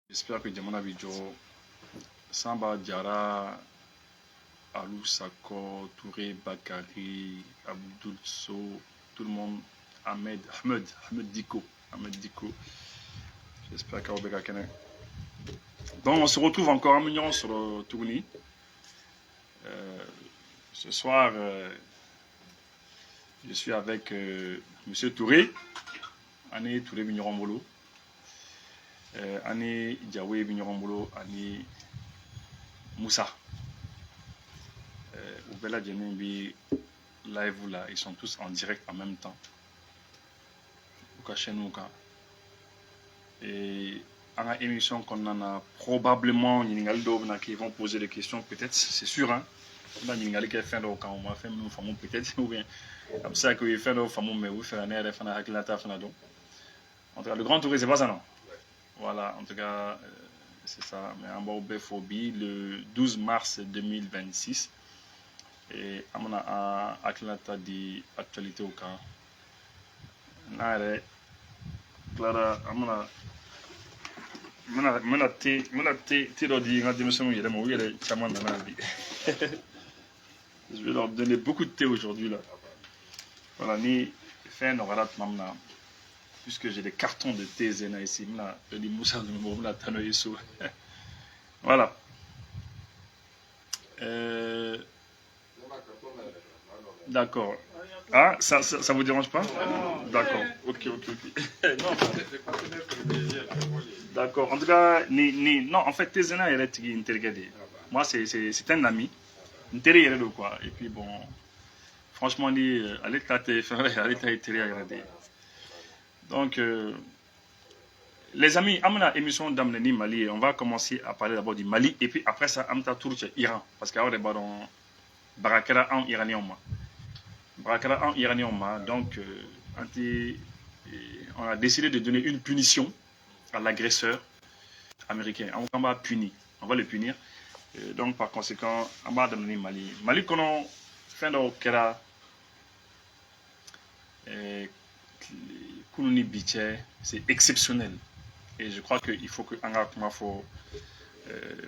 J'espère que Diamona Vidjo, Samba Diara, Alou Sako, Touré Bakari, Abdul So, tout le monde, Ahmed Diko. J'espère qu'Aobeka Kene. Donc on se retrouve encore un million sur le Tourni. Ce soir, je suis avec Monsieur Touré, Anne Touré Vigneron Anne Diawé Vigneron Anne Moussa. Au Bella Djenimbi live là, ils sont tous en direct en même temps. Et en émission qu'on en a probablement qui vont poser des questions, peut-être, c'est sûr, hein. On a qui fait quand on m'a fait nous fameux peut-être ou bien comme ça que fait nos fameux mais oui faire un air faire avec la taf là donc. En tout cas, le grand tour c'est pas ça non. Voilà, en tout cas c'est ça. Mais en bas au Béphobie le 12 mars 2026 et à mon Atlanta dit actualité au camp. Là, Clara, à mon mena te dɔ di n ka denmisɛnninw yɛrɛ ma u yɛrɛ caman nana bi je vais leur donner beaucoup de thé aujourd'hui là voilà ni fɛn nɔgɔyara tuma min na puisque j'ai des cartons de thé zena ici n bɛna dɔ di Musa ninnu ma u bɛna taa n'o ye so voilà d'accord. Ah, ça vous dérange pas? D'accord, ok. Non. D'accord, en tout cas, non, en fait, Tezena est intergradé. Moi, c'est un ami. Quoi. Et puis, bon, franchement, elle est donc, les amis, amna émission d'Amneni Mali, on va commencer à parler d'abord du Mali, et puis après ça, Amta Tourche, Iran. Parce qu'il y a des barons, Barakara en iranien. Barakara en iranien, donc, on a décidé de donner une punition à l'agresseur américain. On va punir, on va le punir. Donc par conséquent, on va donner Mali. Mali qu'on fin de Kera, Kounouni Biche, c'est exceptionnel. Et je crois qu'il faut que Anga Kumafo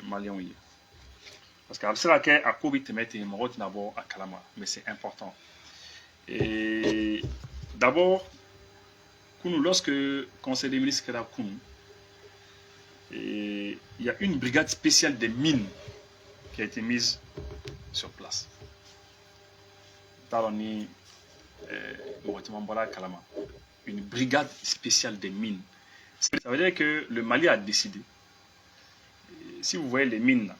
Malion y. Parce qu'à ce moment-là, à Kobi Temete, il m'a d'abord à Kalama, mais c'est important. Et d'abord, lorsque le Conseil des ministres Kera Kounou, il y a une brigade spéciale des mines qui a été mise sur place. Une brigade spéciale des mines. Ça veut dire que le Mali a décidé, si vous voyez les mines,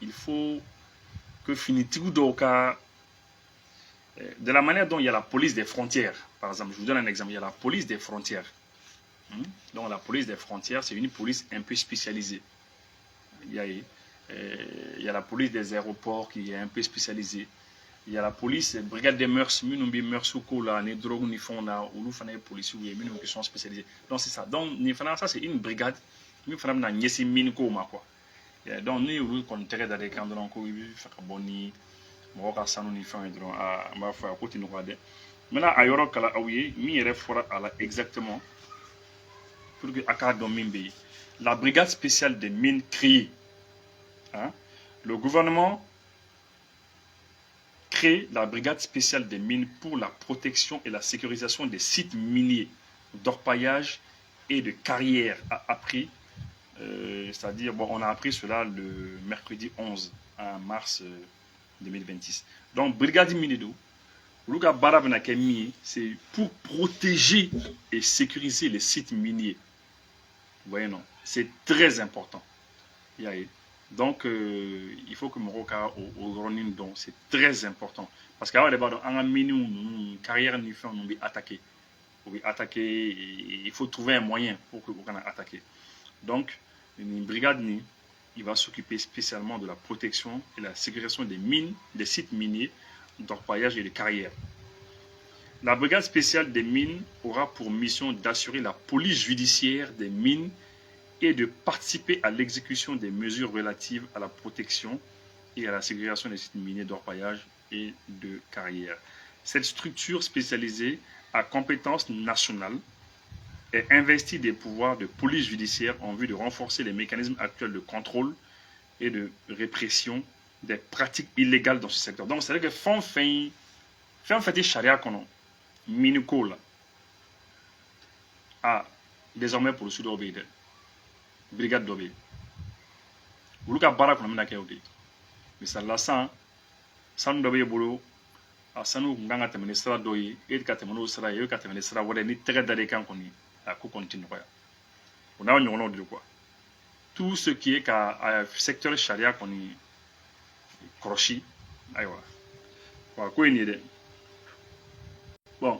il faut que Finitigou Doka, de la manière dont il y a la police des frontières, par exemple, je vous donne un exemple, il y a la police des frontières. Donc la police des frontières, c'est une police un peu spécialisée. Il y a la police des aéroports qui est un peu spécialisée. Il y a la police, brigade des mœurs, les drogues, ni font là, ou nous faisons police qui sont spécialisés. Donc c'est ça. Donc ça c'est une brigade. Nous faisons na nyesi minko ma quoi. Donc nous on intérêt dans les camps de l'enco, faire boni, moi sanu ni font donc à ma foi côté nous regarder. Maintenant à Yoro kala aouye, mi yere fora ala exactement pour que akadon mimbe. La brigade spéciale des mines créée. Hein? Le gouvernement crée la brigade spéciale des mines pour la protection et la sécurisation des sites miniers d'orpaillage et de carrière a appris, c'est-à-dire, bon, on a appris cela le mercredi 11 mars 2026. Donc, brigade minedo, c'est pour protéger et sécuriser les sites miniers. Vous voyez, non? C'est très important. Donc, il faut que Moroka au Ronin, donc c'est très important. Parce qu'avant, une carrière, on va attaquer. Il faut trouver un moyen pour que vous attaquer. Donc, une brigade, il va s'occuper spécialement de la protection et la sécurisation des mines, des sites miniers, d'orpaillage et de carrières. La brigade spéciale des mines aura pour mission d'assurer la police judiciaire des mines et de participer à l'exécution des mesures relatives à la protection et à la ségrégation des sites miniers d'orpaillage et de carrière. Cette structure spécialisée à compétence nationale et investit des pouvoirs de police judiciaire en vue de renforcer les mécanismes actuels de contrôle et de répression des pratiques illégales dans ce secteur. Donc, c'est-à-dire que fait charia kono miniko là. Ah, désormais pour le sud obéide. Brigade d'obéide. Vous l'avez barra kono mina kéode. Mais ça là sans d'obéide boulot. Ah, ça nous nganga temene sera doyi et katemeno sera et katemene sera wode ni tere dare kan koni. À quoi continue quoi. On a un de quoi. Tout ce qui est qu'à secteur charia qu'on y crochi, bon,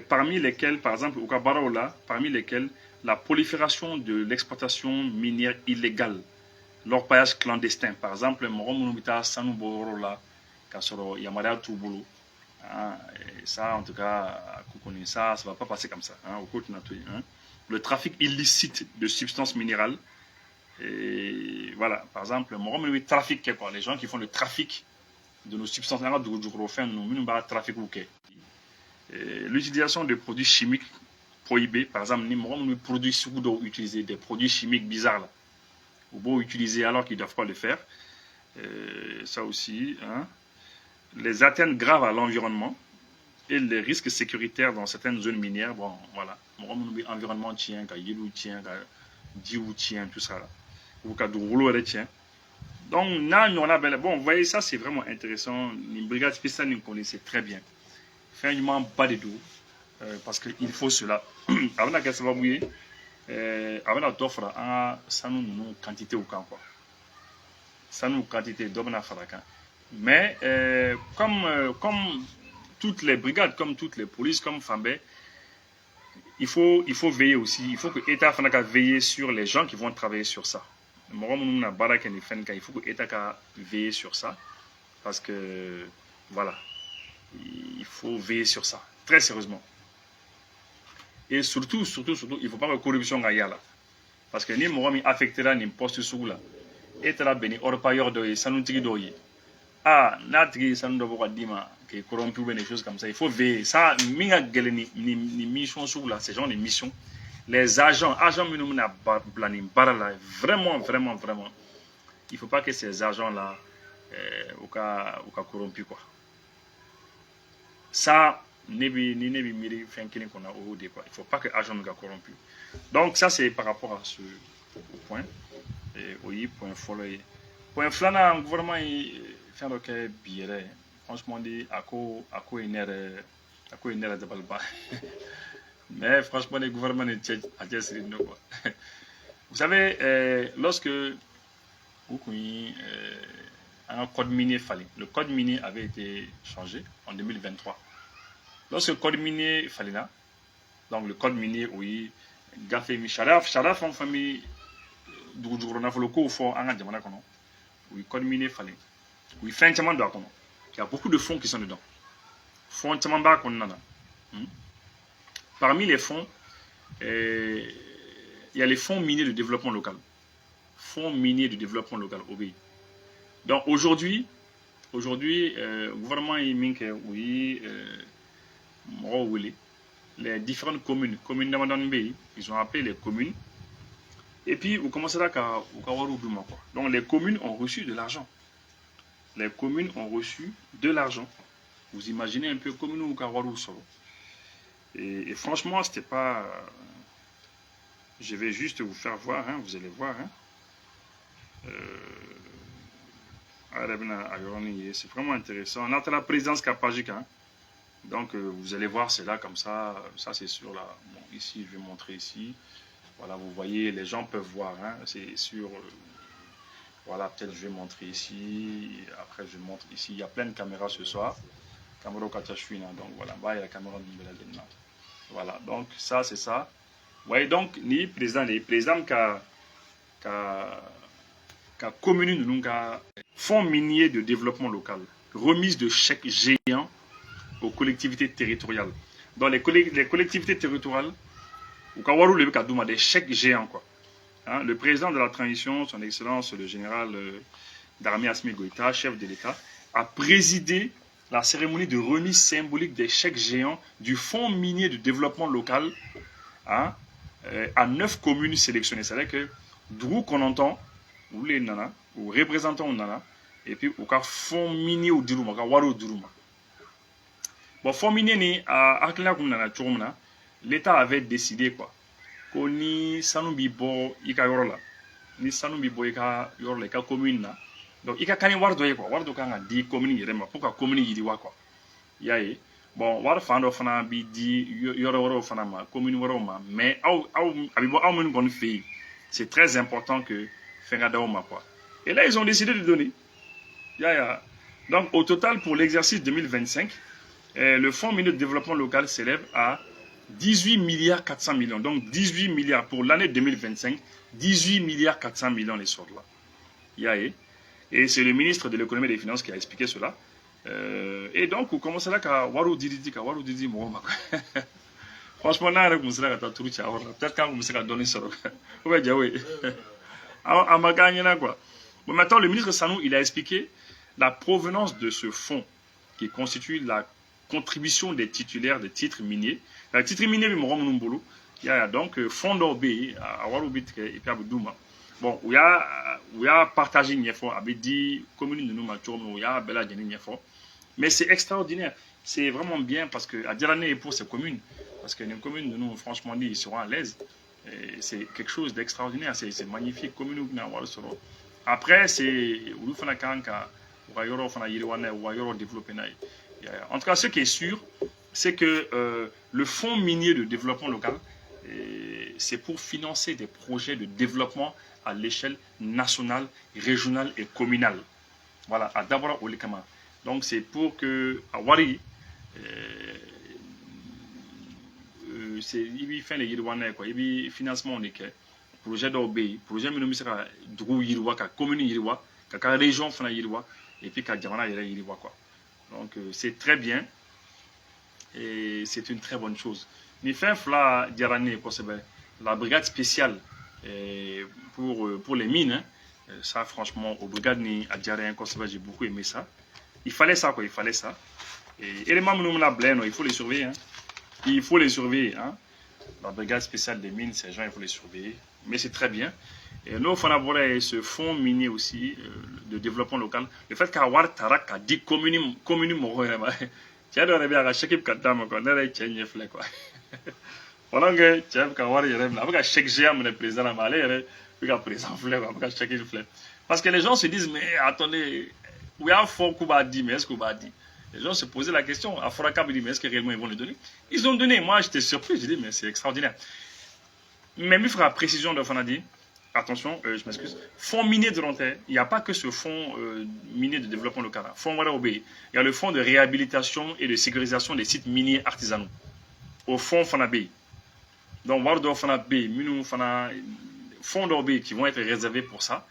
parmi lesquels, par exemple, au Kabaraola, parmi lesquels la prolifération de l'exploitation minière illégale, l'orpaillage clandestin, par exemple, Moromumita Sanuborola, Kasoro Yamada Toubolo, ça, en tout cas, ça ne va pas passer comme ça. Le trafic illicite de substances minérales. Et voilà, par exemple, le trafic, les gens qui font le trafic de nos substances, l'utilisation de produits chimiques prohibés, par exemple, nous produits utiliser des produits chimiques bizarres là, ou beau utiliser alors qu'ils ne doivent pas le faire. Ça aussi, les atteintes graves à l'environnement et les risques sécuritaires dans certaines zones minières. Bon, voilà, environnement tient, tout ça là. Ou tient. Donc, bon, vous voyez, ça c'est vraiment intéressant. Une brigade spéciale, nous connaissons très bien. Finalement, pas de dos, parce qu'il faut cela. Avant la ça va mouiller, avant la d'offre, ça nous quantité au camp, quoi. Ça nous quantité d'hommes à Farakan. Mais, comme toutes les brigades, comme toutes les polices, comme Fambé, il faut veiller aussi. Il faut que l'État veille sur les gens qui vont travailler sur ça. Il faut que l'État veille sur ça. Parce que, voilà, il faut veiller sur ça. Très sérieusement. Et surtout, il ne faut pas que la corruption aille là. Parce que ni Morami affectera ni poste sous là. Et là, béni, hors payeur de Sanoutigi doyi. Ah, Natri Sanoudabo Dima, qui est corrompu, des choses comme ça. Il faut veiller. Ça, ni mission sous là, ces gens, les missions. Les agents Minoumina Barala, vraiment, il ne faut pas que ces agents-là, au cas corrompus, quoi. Ça, il ne faut pas que les agents soient corrompus. Donc, ça, c'est par rapport à ce point. Et oui, point follow. Point flana, le gouvernement, il fait un recueil billet. Franchement, dit, à quoi il est de balba. Mais franchement, le gouvernement est à dire c'est nous, quoi. Vous savez, lorsque un code minier fallait, le code minier avait été changé en 2023. Lorsque le code minier fallait là, donc le code minier, oui, Gafé Sharaf en famille, du jour on a fait le coup au fond, en Adjamana, oui, code minier fallait. Oui, fin de semaine, il y a beaucoup de fonds qui sont dedans. Fonds de semaine, qu'on a. Parmi les fonds, il y a les fonds miniers de développement local. Fonds miniers de développement local, OBI. Donc aujourd'hui, le gouvernement oui, les différentes communes d'Amadanbe, ils ont appelé les communes. Et puis, vous commencez là à donc les communes ont reçu de l'argent. Les communes ont reçu de l'argent. Vous imaginez un peu commune ou Kawaru Solo. Et franchement, c'était pas. Je vais juste vous faire voir, vous allez voir. C'est vraiment intéressant. On a la présidence Kapajik. Donc, vous allez voir, c'est là comme ça. Ça, c'est sur là. Bon, ici, je vais montrer ici. Voilà, vous voyez, les gens peuvent voir. C'est sur. Voilà, peut-être je vais montrer ici. Après, je montre ici. Il y a plein de caméras ce soir. Caméra Katachouina. Donc, voilà. Bah, il y a la caméra de Nibeladena. Voilà, donc ça, c'est ça. Vous voyez, donc, les présidents qui commune nous fonds minier de développement local, remise de chèques géants aux collectivités territoriales. Dans les collectivités territoriales, au Kawaru, le Kadouma, des chèques géants, quoi. Le président de la transition, son excellence, le général d'armée Assimi Goïta, chef de l'État, a présidé la cérémonie de remise symbolique des chèques géants du fonds minier de développement local à 9 communes sélectionnées. C'est-à-dire que d'où qu'on entend, ou les nana, ou représentants ou nana, et puis au cas fonds minier ou diruma, au waro diruma. Bon, fonds minier ni à Akla Kumana Chumna, l'État avait décidé quoi. Qu'on ni Sanubi bo ika yorola, ni Sanubi bo ika yorola, ika commune na. Donc, ika kani wardo quoi, wardo kanga di commune yirema, pourquoi commune yiriwa quoi. Yaye. Bon, war fan of fana bi di yoro fana ma commune woro ma mais abibo amun gon fi c'est très important que fenga daoma quoi. Et là ils ont décidé de donner. Donc au total pour l'exercice 2025, le fonds minier de développement local s'élève à 18 milliards 400 millions. Donc 18 milliards pour l'année 2025, 18 milliards 400 millions les sortes là. Et c'est le ministre de l'économie et des finances qui a expliqué cela. Et donc, on commence là à Warou Didi, franchement, là, on commence là à peut-être quand on commence à donner ça. Ouais, oui. À ma gagne là, quoi. Bon, maintenant, le ministre Sanou, il a expliqué la provenance de ce fonds qui constitue la contribution des titulaires des titres miniers. Les titres miniers, il y a donc fonds d'Obé, à Warou Bit et puis à Boudouma. Bon, il y a partagé une fois, avec dit commune de nous, il y a Bella Djani mais c'est extraordinaire. C'est vraiment bien parce que à Djarané et pour ces communes, parce que les communes de nous, franchement dit, ils seront à l'aise. C'est quelque chose d'extraordinaire. C'est magnifique. Commune après, c'est en tout cas, ce qui est sûr, c'est que le fonds minier de développement local, c'est pour financer des projets de développement à l'échelle nationale, régionale et communale. Voilà, à Dabra Olikama. Donc c'est pour que à Wari, il fait les yirwana quoi, il financement on est projet d'obé, projet minomisera drou yirwa ka commune yirwa, ka région fana yirwa et puis ka jamana yirwa quoi. Donc c'est très bien et c'est une très bonne chose. Ni fin fla Djarane quoi c'est la brigade spéciale pour les mines. Hein. Ça, franchement, au brigade ni à Djarane, j'ai beaucoup aimé ça. Il fallait ça, quoi, il fallait ça. Et les membres nous la blême, il faut les surveiller. Hein. Il faut les surveiller. Hein. La brigade spéciale des mines, ces gens, il faut les surveiller. Mais c'est très bien. Et nous, il faut avoir ce fonds minier aussi de développement local. Le fait qu'Awar Tarak a dit commune, tu as donné à chaque kadam, quoi, on a change flé, quoi. Pendant que tu as qu'Awar Yerem, avec chaque GM, le président a malé, avec le président flé, avec chaque flé. Parce que les gens se disent, mais attendez, oui, il faut qu'on va dire, mais est-ce qu'on va dire? Les gens se posaient la question, à Forakab, ils disent, mais est-ce que réellement ils vont le donner? Ils ont donné. Moi, j'étais surpris, j'ai dit, mais c'est extraordinaire. Même il fera précision de Fanadi. Attention, je m'excuse. Fonds minier de long terme, il n'y a pas que ce fonds minier de développement local. Fonds Waraobé. Il y a le fonds de réhabilitation et de sécurisation des sites miniers artisanaux. Au fonds Fanabé. Donc, Wardo Fanabé, Minou Fana, fonds d'Obé qui vont être réservés pour ça.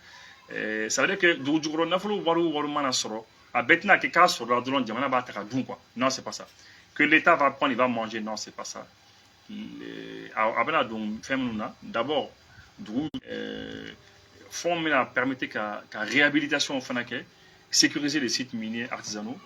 Ça veut dire que Doudjouro Nafolo Waru Warumana Soro, à Betna Keka Soro, Adolon Diamana Bataka Doum quoi. Non, c'est pas ça. Que l'État va prendre, il va manger. Non, c'est pas ça. D'abord, fonds mena permettait qu'à réhabilitation au Fanake, sécuriser les sites miniers artisanaux,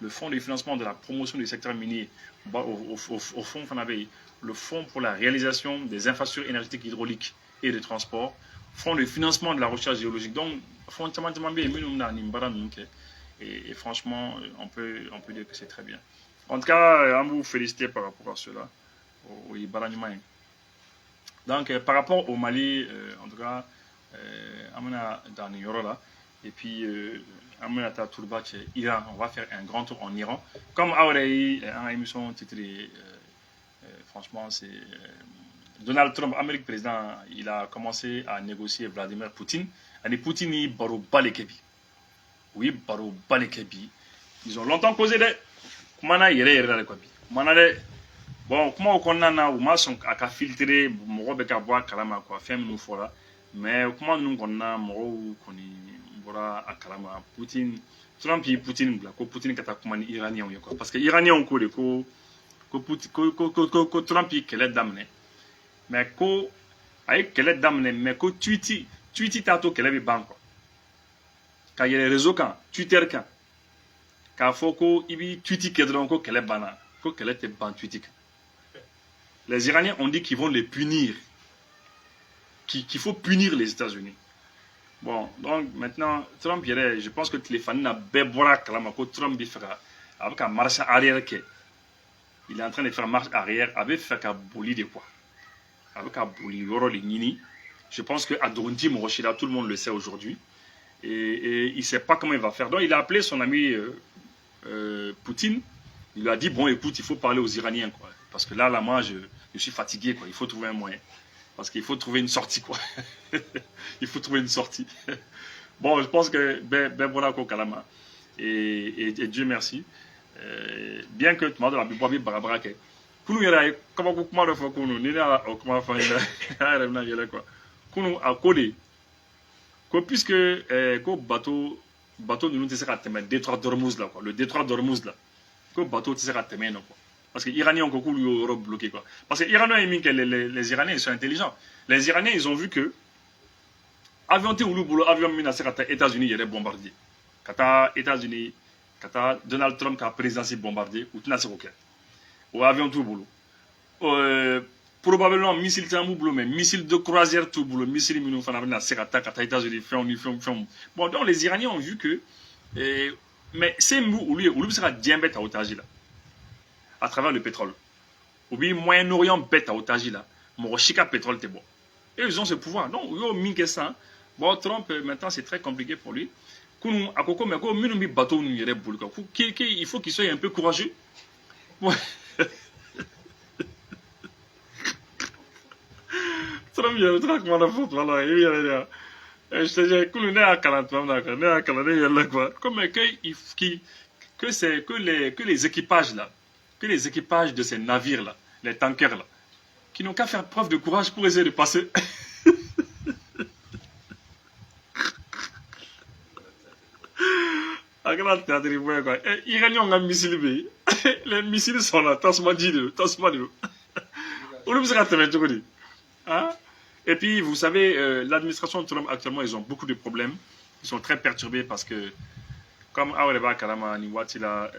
le fonds de financement de la promotion du secteur minier au fonds Fanabé, le fonds pour la réalisation des infrastructures énergétiques hydrauliques et de transport, fonds de financement de la recherche géologique. Donc, fonds et franchement, on peut dire que c'est très bien. En tout cas, on vous félicite par rapport à cela. Donc, par rapport au Mali, en tout cas, Amina dans là, et puis Amina Tourba, Iran, on va faire un grand tour en Iran. Comme Aurei, en émission titrée, franchement, c'est Donald Trump, Amérique président, il a commencé à négocier Vladimir Poutine. Et Poutine, il baro balekebi. Oui, baro balekebi. Ils ont longtemps causé de. Comment yere quoi bi. Manade. Bon, comment on a ou mal son à filtrer, mon bec boire kalama quoi, faire nous fora. Mais comment nous on a mon bora à kalama Poutine, Trump et Poutine là, Poutine qui attaque comme iranien quoi, parce que iranien on coule ko Trump qui est d'amener. Mais ko avec qu'elle est d'amener, mais ko tweeti tato qu'elle est ban quoi. Quand il y a les réseaux quand Twitter quand faut ko ibi tweeti qu'elle donc qu'elle est bana, ko qu'elle est ban tweeti. Les Iraniens ont dit qu'ils vont les punir. Qu'il faut punir les États-Unis. Bon, donc maintenant, Trump, je pense que le téléphone n'a pas de Trump avec un marche arrière. Il est en train de faire marche arrière avec un boli de quoi. Avec un boli de je pense qu'à Doronti, Moroshida, tout le monde le sait aujourd'hui. Et il ne sait pas comment il va faire. Donc il a appelé son ami Poutine. Il lui a dit, bon écoute, il faut parler aux Iraniens, quoi. Parce que là moi, je suis fatigué, quoi. Il faut trouver un moyen. Parce qu'il faut trouver une sortie, quoi. Il faut trouver une sortie. Bon, je pense que voilà, Kalama. Et Dieu merci. Bien que tu m'as donné la Bible, Barabara, que nous, il y a comment le faire, nous, il y a comment faire, il y a quoi. Nous, à coller. Puisque, bateau de nous, c'est le détroit d'Ormuz, là, quoi. Le détroit d'Ormuz, là. Que bateau, c'est le quoi. Parce que les Iraniens ont beaucoup bloqué, quoi. Parce que les Iraniens, ils sont intelligents. Les Iraniens, ils ont vu que avion États-Unis, il y a des bombardiers. Quand États-Unis, quand Donald Trump a présidé bombardé, ou tout roquette. Ou avion tout boulot. Probablement missile boulot, mais missile de croisière tout boulot, missile minou fanabina serata quand États-Unis font. Bon, donc les Iraniens ont vu que mais c'est mou ou lui sera diabète à otage là. À travers le pétrole. Ou bien Moyen-Orient bête à otage là. Mon chica pétrole t'es bon. Et ils ont ce pouvoir. Non, yo minke ça. Bon, Trump maintenant c'est très compliqué pour lui. Il faut qu'il soit un peu courageux. Ouais. Trump il y a le truc voilà. Je te dis que nous à 40 comme que les équipages là, que les équipages de ces navires là, les tankers là, qui n'ont qu'à faire preuve de courage pour essayer de passer. Les missiles sont là, et puis, vous savez, l'administration de Trump actuellement, ils ont beaucoup de problèmes. Ils sont très perturbés parce que, comme Aureba Kalama Niwati là,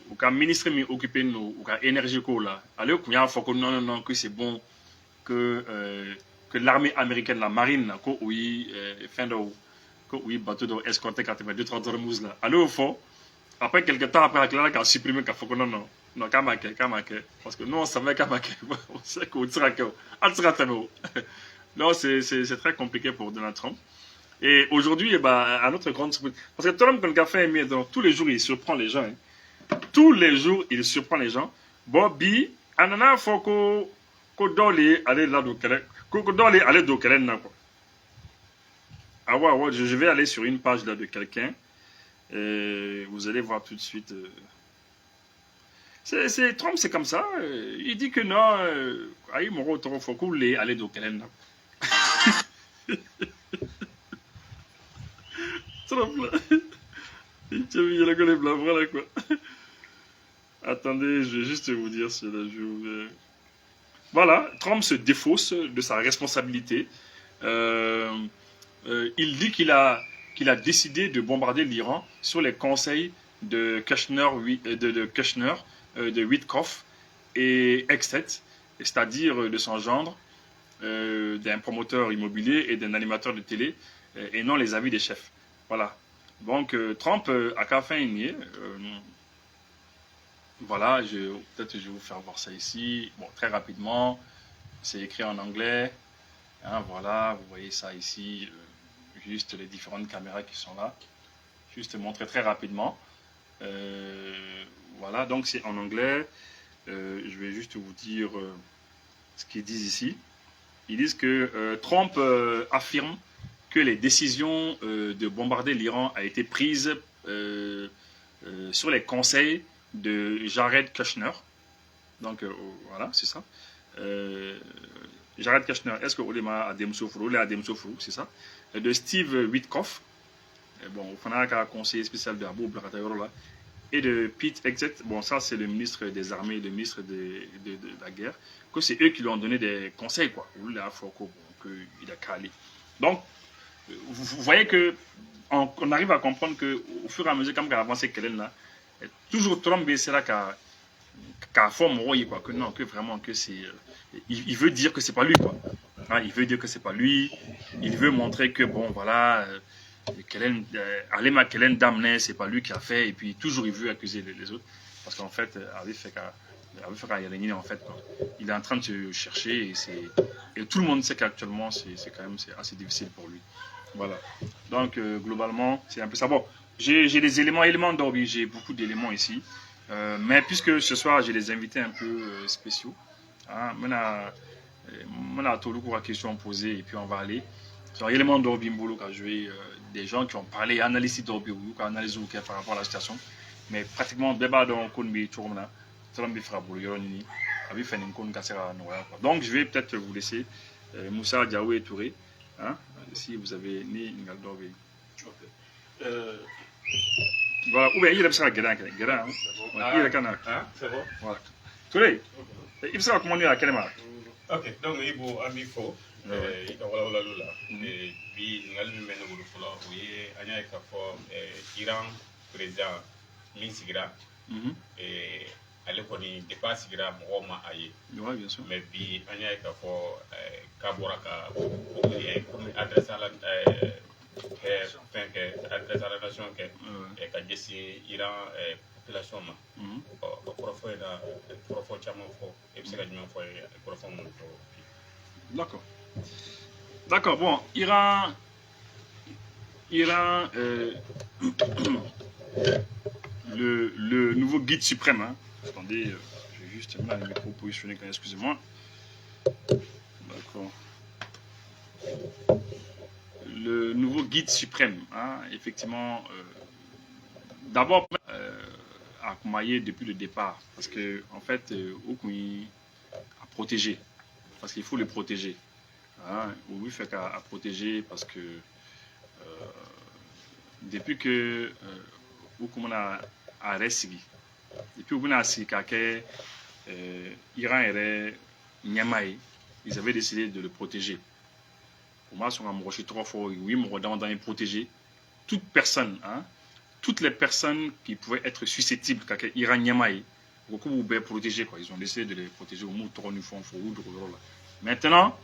au ministre m'est occupé de nous, au énergie là, allez, non, que c'est bon que l'armée américaine, la marine, là, que oui, bateau d'escorter 2-3 Hormuz là, allez au fond. Après quelques temps, après, la a supprimé qu'il faut que non, Kamake. Parce que nous, on savait Kamake. On sait qu'on sera que. Non, c'est très compliqué pour Donald Trump. Et aujourd'hui, à notre grande surprise. Parce que Trump, quand il a fait tous les jours, il surprend les gens. Hein. Tous les jours, il surprend les gens. Bobby, Anana, faut qu'on doit aller là d'où qu'on doit aller d'où qu'elle est. Ah ouais, je vais aller sur une page là de quelqu'un. Et vous allez voir tout de suite. Trump, c'est comme ça. Il dit que non. Aïe, mon retour, faut qu'on aller d'où qu'elle est. Trump là. Il a les blancs, voilà quoi. Attendez, je vais juste vous dire cela. Voilà, Trump se défausse de sa responsabilité. Il dit qu'il a décidé de bombarder l'Iran sur les conseils de Kushner, de Witkoff et Exet, c'est-à-dire de son gendre, d'un promoteur immobilier et d'un animateur de télé, et non les avis des chefs. Voilà. Donc, Trump a qu'à faire une voilà, peut-être je vais vous faire voir ça ici. Bon, très rapidement, c'est écrit en anglais. Hein, voilà, vous voyez ça ici. Juste les différentes caméras qui sont là. Juste montrer très rapidement. Voilà, donc c'est en anglais. Je vais juste vous dire ce qu'ils disent ici. Ils disent que Trump affirme que les décisions de bombarder l'Iran a été prise sur les conseils de Jared Kushner. Donc voilà, c'est ça. Jared Kushner, est-ce que Olema Adem Sofrou, c'est ça, de Steve Witkoff, bon, on a un conseiller spécial de Abou Blakatayorola, et de Pete Exet, bon, ça c'est le ministre des armées, le ministre de la guerre, que c'est eux qui lui ont donné des conseils, quoi. Là, il faut qu'il a calé. Donc, vous voyez que on arrive à comprendre que au fur et à mesure, comme on avance qu'elle là, toujours Trump c'est là qu'à forme quoi, que non, que vraiment que c'est il veut dire que c'est pas lui, quoi. Hein, il veut dire que c'est pas lui. Il veut montrer que, bon, voilà, Alema Kellen Damné, c'est pas lui qui a fait. Et puis, toujours, il veut accuser les autres. Parce qu'en fait, en fait, quoi, il est en train de se chercher. Et tout le monde sait qu'actuellement, c'est assez difficile pour lui. Voilà. Donc, globalement, c'est un peu ça. Bon, j'ai des éléments d'Orbi. J'ai beaucoup d'éléments ici. Mais puisque ce soir, j'ai des invités un peu spéciaux. Hein, on a tout le coup à question posée et puis on va aller. Sur l'élément d'Orbimbolo qui a joué des gens qui ont parlé, analysé d'Orbimbolo, qui ont analysé par rapport à la situation. Mais pratiquement, débat dans le Konbi Tourmana, Salambi Frabolo, Yoronini, avait fait une Kon Kassera Noya. Donc je vais peut-être vous laisser Moussa Diaoué et Touré, hein, si vous avez ni une d'Orbi. Voilà, ou bien il y a ça, Guérin, il y a le canard. C'est bon? Voilà. Touré, il sera commandé à quelle marque? Ok, donc il faut un micro. Il faut voilà là. Et puis ngal mi men ngulu fulo oui anya ka fo Iran président min sigira et ale ko ni dépasse sigira mo ma aye. Oui, bien sûr. Mais puis anya ka fo ka boraka comme adresse à la adresse à la nation que ka jesi Iran population ma profo na profo chama fo et c'est que fo profo mon D'accord. D'accord, bon, Iran, le nouveau guide suprême, hein. Attendez, je vais juste terminer le micro positionné, excusez-moi. D'accord. Le nouveau guide suprême, hein, effectivement, d'abord, à Koumaye depuis le départ, parce que, en fait, Okuyi a protégé, parce qu'il faut le protéger. Hein, oui, fait qu'à protéger parce que depuis que Oukoumana a resté, depuis Oukoumana a resté, Iran et Niamey, ils avaient décidé de le protéger. Pour moi, si on a moché 3 fois, oui, on a protéger toute personne, hein, toutes les personnes qui pouvaient être susceptibles, quand Iran Niamey, beaucoup vous protéger, quoi. Ils ont décidé de les protéger au moins Maintenant,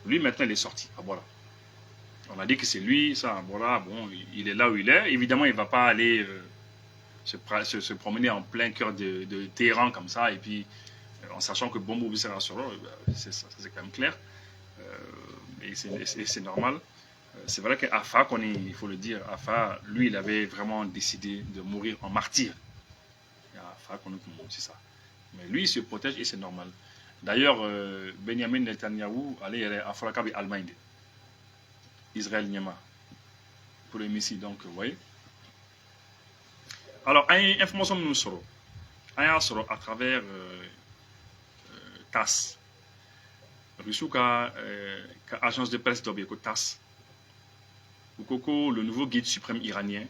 lui, maintenant, il est sorti. Ah, voilà. On a dit que c'est lui, ça, voilà, bon, il est là où il est. Évidemment, il ne va pas aller se promener en plein cœur de Téhéran comme ça, et puis en sachant que Bombou sera sur l'eau, c'est quand même clair. Et c'est normal. C'est vrai qu'Afa, il faut le dire, Afa, lui, il avait vraiment décidé de mourir en martyr. Afa, c'est ça. Mais lui, il se protège et c'est normal. D'ailleurs, Benjamin Netanyahu, allez, à Frakabi Allemagne. Israël Niama pour le Messie, donc vous voyez. Alors, une information nous sera à travers TASS. Agence de presse d'Obieko TASS. Le nouveau guide suprême iranien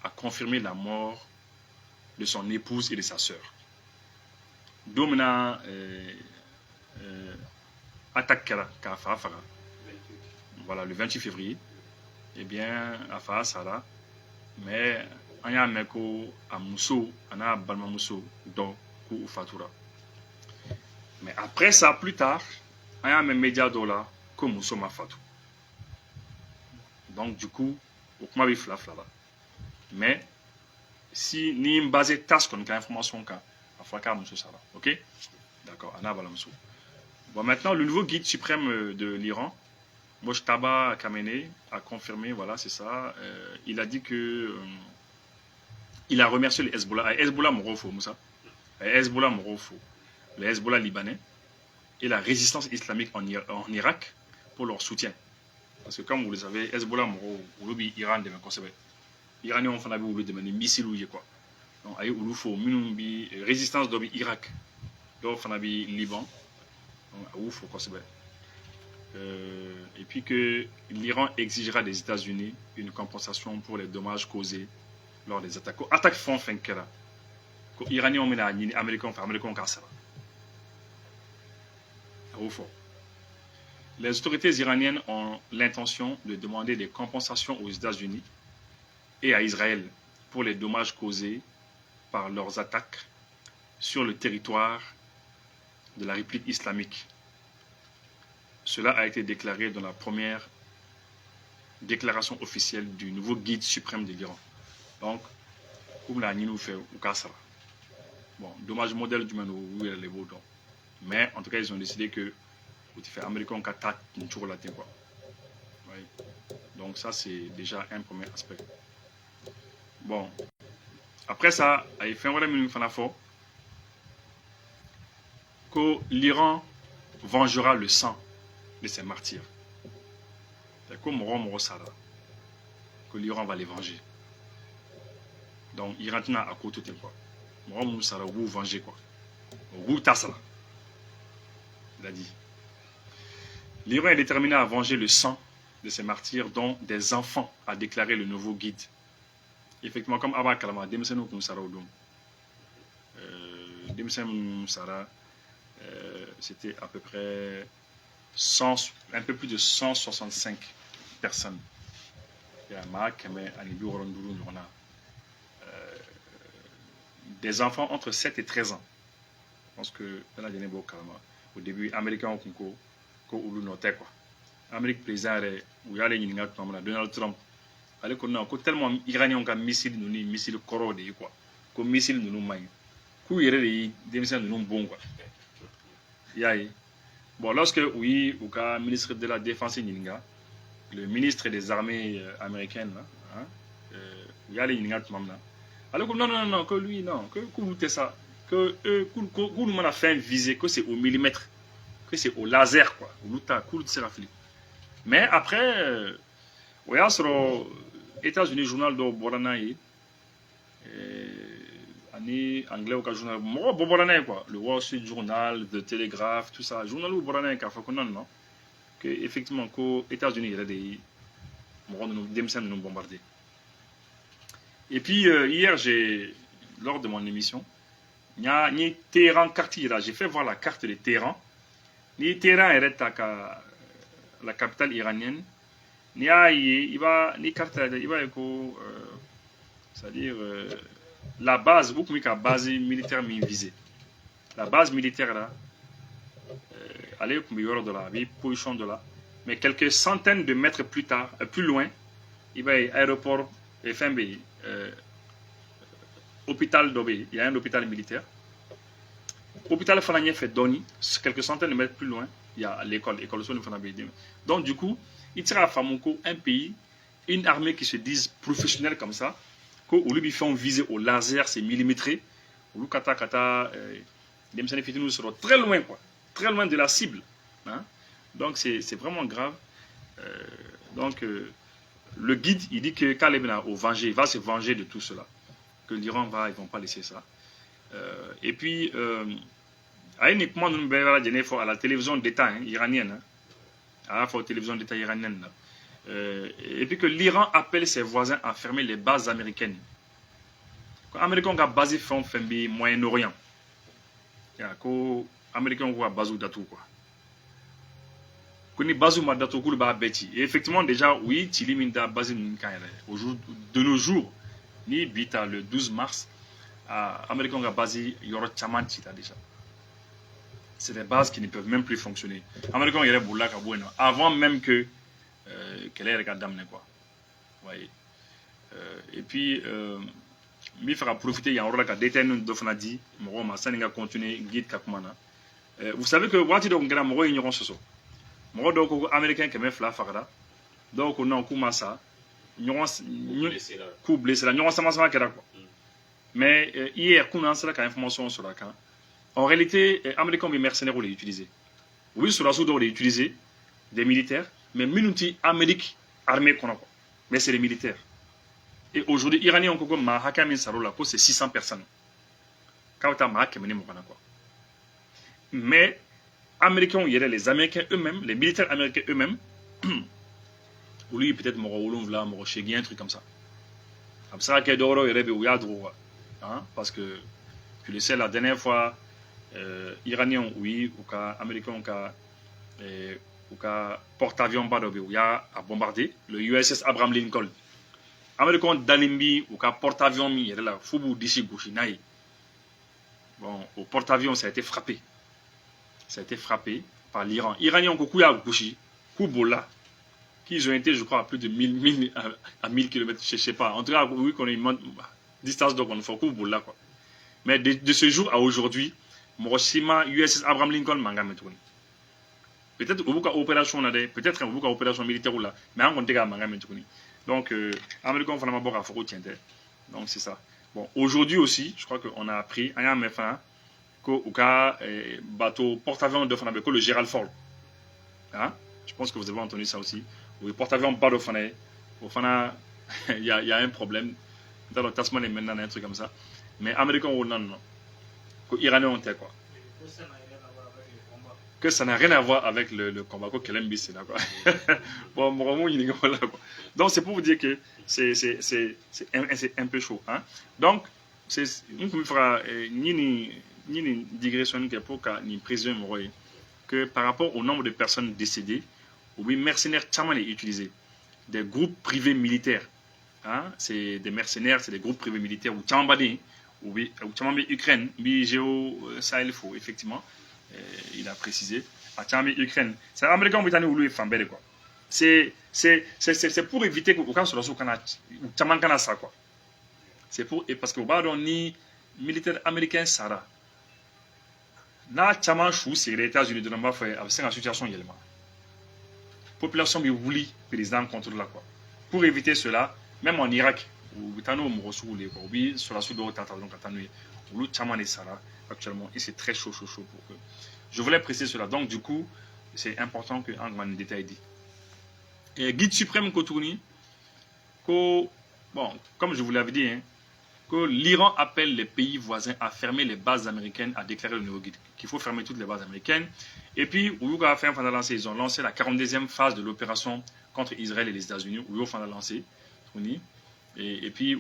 a confirmé la mort de son épouse et de sa sœur. Domina attaque Kafara. Voilà, le 28 février, eh bien, Afa Sara, mais on a un mec à Mousso, on a un Balma Mousso, donc, ou Fatura. Mais après ça, plus tard, on a un média dollar comme Mousso Mafatou. Donc, du coup, au Kmabi Flafla. Mais, si ni basé tas qu'on a information qu'à Afraka Mousso Sara, ok? D'accord, on a Balma Mousso. Bon, maintenant, le nouveau guide suprême de l'Iran, Mojtaba Khamenei a confirmé, voilà, c'est ça. Il a dit que il a remercié le Hezbollah. Hezbollah Morofo, Moussa. Hezbollah Morofo. Le Hezbollah libanais et la résistance islamique en Irak pour leur soutien. Parce que comme vous le savez, Hezbollah Morofo, Iran devient conservé. Iranais ont fait des missiles ou quoi. Donc, il faut une résistance de l'Irak. Donc, il y a Liban. Donc, il faut conserver. Et puis que l'Iran exigera des États-Unis une compensation pour les dommages causés lors des attaques. Attaques font fin que là. Les Iraniens ont mis les Américains cassés. Les autorités iraniennes ont l'intention de demander des compensations aux États-Unis et à Israël pour les dommages causés par leurs attaques sur le territoire de la République islamique cela a été déclaré dans la première déclaration officielle du nouveau guide suprême de l'Iran. Donc, comme la nous fait au Kassara. Bon, dommage modèle du mano où il est beau donc. Mais en tout cas, ils ont décidé que vous faites américain en kata une tour latin quoi. Oui. Donc ça c'est déjà un premier aspect. Bon, après ça, il fait un vrai minute que l'Iran vengera le sang de ses martyrs. C'est comme Rome Sara que l'Iran va les venger. Donc l'Iran a côté quoi. Rome Sara vous venger quoi. Vous tassera. Il a dit. L'Iran est déterminé à venger le sang de ses martyrs, dont des enfants, a déclaré le nouveau guide. Effectivement, comme Abba Kalama, Demsen Sara Odom. Demsen Sara, c'était à peu près un peu plus de 165 personnes. Des enfants entre 7 et 13 ans. Je pense que au début, Américains ont concours. Quoi. Amérique président où y a les Donald Trump ale ko non ko tellement iranien ka missile koro de quoi ko missile nous magne ku yere de démission nous bon quoi yayi bon lorsque oui ou ka ministre de la défense ninga le ministre des armées américaines là hein y a les ninga mamna ale ko non que lui non que tout ça que nous m'a fait viser que c'est au millimètre que c'est au laser quoi mais après il y a sur les États-Unis journal de Boranaï anglais au journal Boranaï quoi le Wall Street Journal le Telegraph tout ça journal au Boranaï qui a fait non que effectivement qu'aux États-Unis il y a des nous bombarder et puis hier lors de mon émission il y a Téhéran quartier là j'ai fait voir la carte de Téhéran. Ni Téhéran est la capitale iranienne. Ni carte c'est-à-dire la base, beaucoup de base militaire visée. La base militaire là, elle est de la position de là, mais quelques centaines de mètres plus loin, il va y aéroport FMB, hôpital d'Obé, il y a un hôpital militaire. L'hôpital Fanagné fait Doni, quelques centaines de mètres plus loin, il y a l'école de Fanabé. Donc, du coup, il tire à Famouko un pays, une armée qui se dise professionnelle comme ça, qu'au lieu de faire viser au laser, c'est millimétré, au lieu les nous seront très loin, quoi, très loin de la cible. Hein? Donc, c'est vraiment grave. Donc, le guide, il dit que Kalebna va se venger de tout cela, que l'Iran ils ne vont pas laisser ça. Et puis, uniquement nous à la télévision d'État iranienne, à la télévision d'État iranienne, et puis que l'Iran appelle ses voisins à fermer les bases américaines. Les Américains ont basé au Moyen-Orient. Les Américains ont basé datou quoi. Kuni basé datou koul ba beti. Et effectivement déjà oui, Tili minda basé de nos jours, ni bita le 12 mars. Américains ont basé Yoro Chamanti déjà. C'est des bases qui ne peuvent même plus fonctionner. Américains ont avant même que qu'elle ait regardé quoi. Voyez. Et puis il faudra profiter il y a un rôle à déterminer de Fanadi, Moroma, Saninga continuer guide Kakumana. Vous savez que Wati donc grand Moro ignorant ce sont. Moro donc américain qui met fla farada. Donc on a kuma ça. Ignorance coup blessé là. Ignorance ça kera quoi. Mais hier, quand on a la information sur la camp, en réalité, les Américains ont mercenaires pour les utiliser. Oui, sur la soude, on les utiliser des militaires, mais minuti Amérique armée qu'on a. Mais c'est les militaires. Et aujourd'hui, les Iraniens ont encore Mahakamin Sarola, c'est 600 personnes. Mais Américains, il y a les Américains eux-mêmes, les militaires américains eux-mêmes, ou lui peut-être Moro-Olumvla, Moro-Chegui, un truc comme ça. Comme ça, qu'il y a d'oro, il y a des droits. Hein, parce que tu le sais, la dernière fois, Iraniens, oui, ou Américains, ou porte-avions où il y a à bombarder, le USS Abraham Lincoln. Américains d'Alimbi, ou porte-avions, il y a là, Fubu d'ici Bon, au porte-avions, ça a été frappé. Ça a été frappé. par l'Iran. Iraniens ont coucou à Gouchi, Koubola, qu'ils ont été, je crois, à plus de 1000 km, je ne sais pas. En tout cas, oui, qu'on ait une distance, donc on fait Koubola, quoi. Mais de ce jour à aujourd'hui, Hiroshima, USS Abraham Lincoln, manga mettouni. Peut-être au bout opération peut-être au bout opération militaire là, mais on compte manga mettouni. Donc, Américains font d'abord à Foko tiente. Donc c'est ça. Bon, aujourd'hui aussi, je crois qu'on a appris, un méfin, qu'au cas bateau porte-avions de Fanabe, le Gerald Ford. Hein? Je pense que vous avez entendu ça aussi. Le porte-avions pas de Fanabe, au Fana, il y a un problème. Dans le Tasman et maintenant, un truc comme ça. Mais Américains, non. Iraniens ont été quoi. Que ça n'a rien à voir avec le combat que Kelembi c'est là quoi. Bon, vraiment il est là quoi. Donc c'est pour vous dire que c'est un peu chaud hein. Donc c'est une fera ni digression que pour que ni présume que par rapport au nombre de personnes décédées, oui mercenaires tellement est utilisé. Des groupes privés militaires hein, c'est des mercenaires, c'est des groupes privés militaires ou Tchambadé ou Tchambadé Ukraine, bi géo Sahel faux effectivement. Il a précisé à Tchambé Ukraine. C'est américain britannique ou lui Fambele quoi. C'est pour éviter que aucun soit sous Tchaman ça quoi. C'est pour parce que au ni militaire américain Sara. Na Tchaman chou c'est les États-Unis de l'amba fait avec une situation également. Population bi vouli président contre là quoi. Pour éviter cela, même en Irak ou Britano Morosu les quoi, oui sur la sous de Tata donc Katanui ou le Tchaman et Sara actuellement et c'est très chaud pour que je voulais préciser cela donc du coup c'est important que Angman détaille dit et guide suprême Kotouni que bon comme je vous l'avais dit hein, que l'Iran appelle les pays voisins à fermer les bases américaines à déclarer le nouveau guide qu'il faut fermer toutes les bases américaines et puis Ououga a fait ils ont lancé la 42e phase de l'opération contre Israël et les États-Unis Ououga a lancé et puis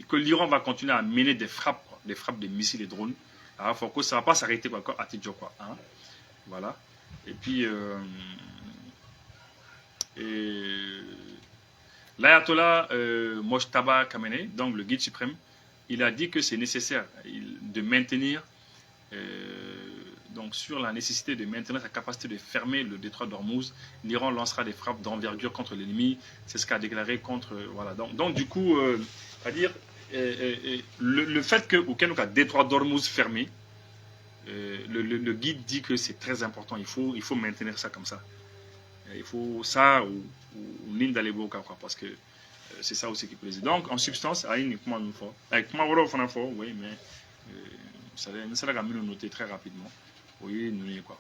que l'Iran va continuer à mener des frappes de missiles et drones. Alors, faut que ça ne va pas s'arrêter encore à Tidjo quoi. Hein? Voilà. Et puis l'ayatollah Mojtaba Khamenei, donc le guide suprême, il a dit que c'est nécessaire de maintenir donc sur la nécessité de maintenir sa capacité de fermer le détroit d'Ormuz. L'Iran lancera des frappes d'envergure contre l'ennemi. C'est ce qu'a déclaré contre voilà. Donc du coup, c'est-à-dire le fait que aucun détroit d'Ormuz fermé, le guide dit que c'est très important. Il faut maintenir ça comme ça. Il faut ça ou ligne d'aller quoi parce que c'est ça aussi qui plaisait. Donc en substance, avec moi oui, mais ça va quand même noter très rapidement. Oui, nous quoi.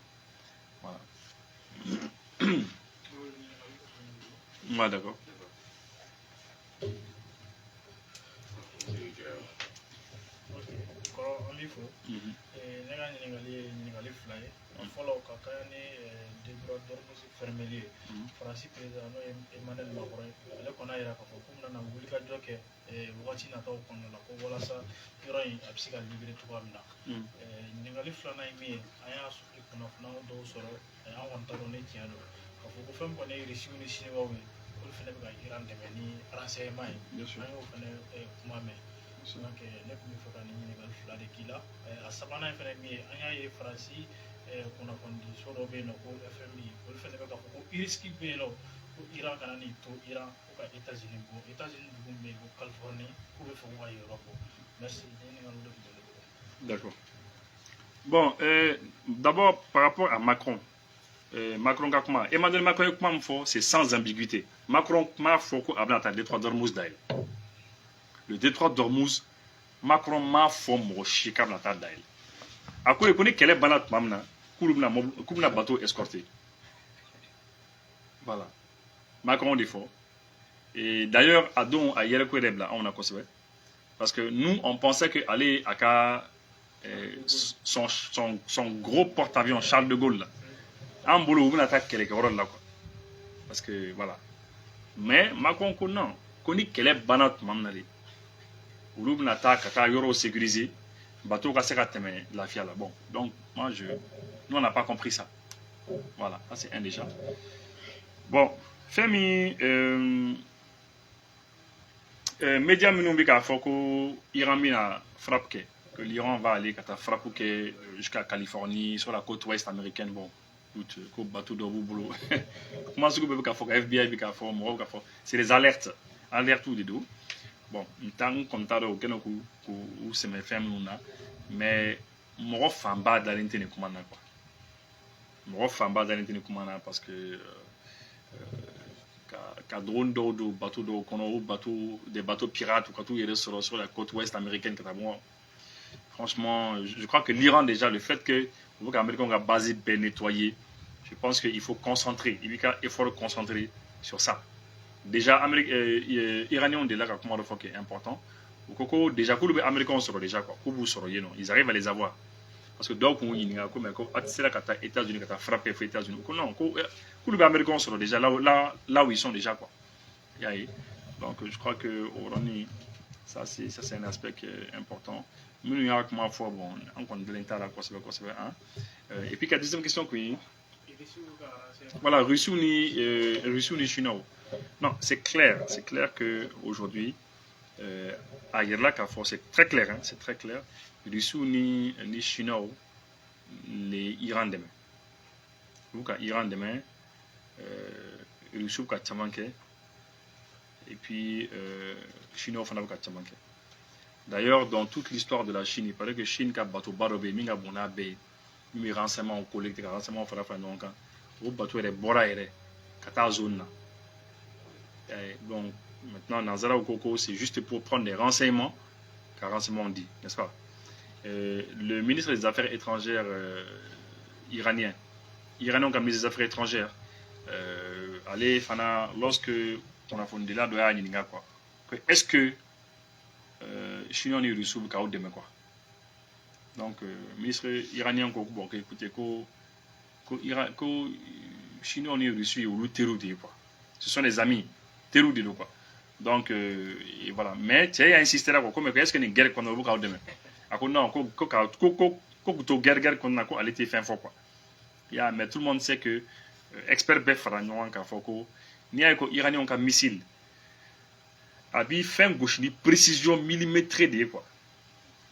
Voilà. Ouais, d'accord. Follow Kakani, Debra Dormus Fermelier, Francis Président, Emmanuel Macron, le Conaira, Kumana, Wilka Joke, watching at all on la Covolasa, Iran, Absical Libre to Amna. Ningali Flana, me, I asked if one of now those or I want to donate Yano. Of whom when they receive the Shiva, Ulfenega Iran, the many Ranse mine, I open a Mame. So, let me for an illegal flood killer. A Sabana, if I may, I Francis. Kuna condition de beno ko FMI ko fele ka ko iriski beno ko Iran kana ni to Iran ko États-Unis ko me ko Californie ko be fo wa Europe. Merci. D'accord. Bon, d'abord par rapport à Macron. Macron comment Emmanuel Macron comment faut c'est sans ambiguïté. Macron m'a faut ko abna ta détroit d'Ormuz d'ail. Le détroit d'Ormuz Macron m'a faut mo chika na ta d'ail. À quoi il connaît quelle est banat mamna Koubna bateau escorté. Voilà. Macron dit fort. Et d'ailleurs, à Don, à Yelekouedebla, on a conçu. Parce que nous, on pensait qu'aller à son gros porte-avions Charles de Gaulle, là, en boulot, on attaque quelques là, quoi. Parce que, voilà. Mais, Macron, non. Connaît quelle est banat mamna. Ou on attaque à Yoro sécurisé. Bateau cassé à la fiala. Bon, donc, nous, on n'a pas compris ça. Voilà, ça c'est un déjà. Bon, Femi, média Minoubika, faut que l'Iran frappe, que l'Iran va aller frappe jusqu'à Californie, sur la côte ouest américaine. Bon, écoute, ko bateau do boulot. Comment est-ce que vous pouvez faire FBI bi ka fo mo ka fo, c'est les alertes ou des deux. Bon, tant comme ta do keno ku se me fem nuna, mais mo fa ba da l'intene kumana quoi. Mo fa ba da l'intene kumana parce que ka drone do bateau do kono bateau des bateaux pirates ou quand tout est sur la côte ouest américaine bon, franchement je crois que l'Iran déjà le fait que vous américain a basé bien nettoyé, je pense qu'il faut concentrer il faut concentrer sur ça déjà iranien de là comment le est important ou déjà que les américains sont déjà quoi ils arrivent à les avoir parce que donc il y a comme c'est là que les États-Unis qui frappé les États-Unis non les américains sont déjà là où ils sont déjà quoi. Donc je crois que ça c'est un aspect qui est important. Nous y a comment fois bon on compte de l'intérêt quoi c'est et puis la deuxième question que voilà Russie ni Chine. Non, c'est clair que aujourd'hui ailleurs là c'est très clair hein, c'est très clair. Russie ni Chine les Iran demain. Donc Iran demain Russie ka chamanke et puis Chine au fana ka chamanke. D'ailleurs, dans toute l'histoire de la Chine, il paraît que Chine a bateau barobé, minga bona bé, mi renseignement collecté, renseignement fara fa donc, au bateau est bora ere, kata zone. Donc maintenant Nazara Okoko, c'est juste pour prendre des renseignements, car renseignement dit, n'est-ce pas? Le ministre des Affaires étrangères iranien comme ministre des Affaires étrangères, allez fana lorsque on a fondé là doya ninga quoi. Est-ce que Chine ni Russie ka o deme quoi. Donc ministre iranien ko bon écoutez ko Chine ni Russie ou terroristes quoi. Ce sont des amis terroristes quoi. Donc et voilà mais tu as insisté là quoi comme est-ce que ni guerre qu'on a ka o deme. Ako non ko to guerre qu'on a ko aller te fin fort quoi. Mais tout le monde sait que expert befra non ka foko ni ay ko iranien ka missile abi fin gauche ni précision millimétrée de quoi.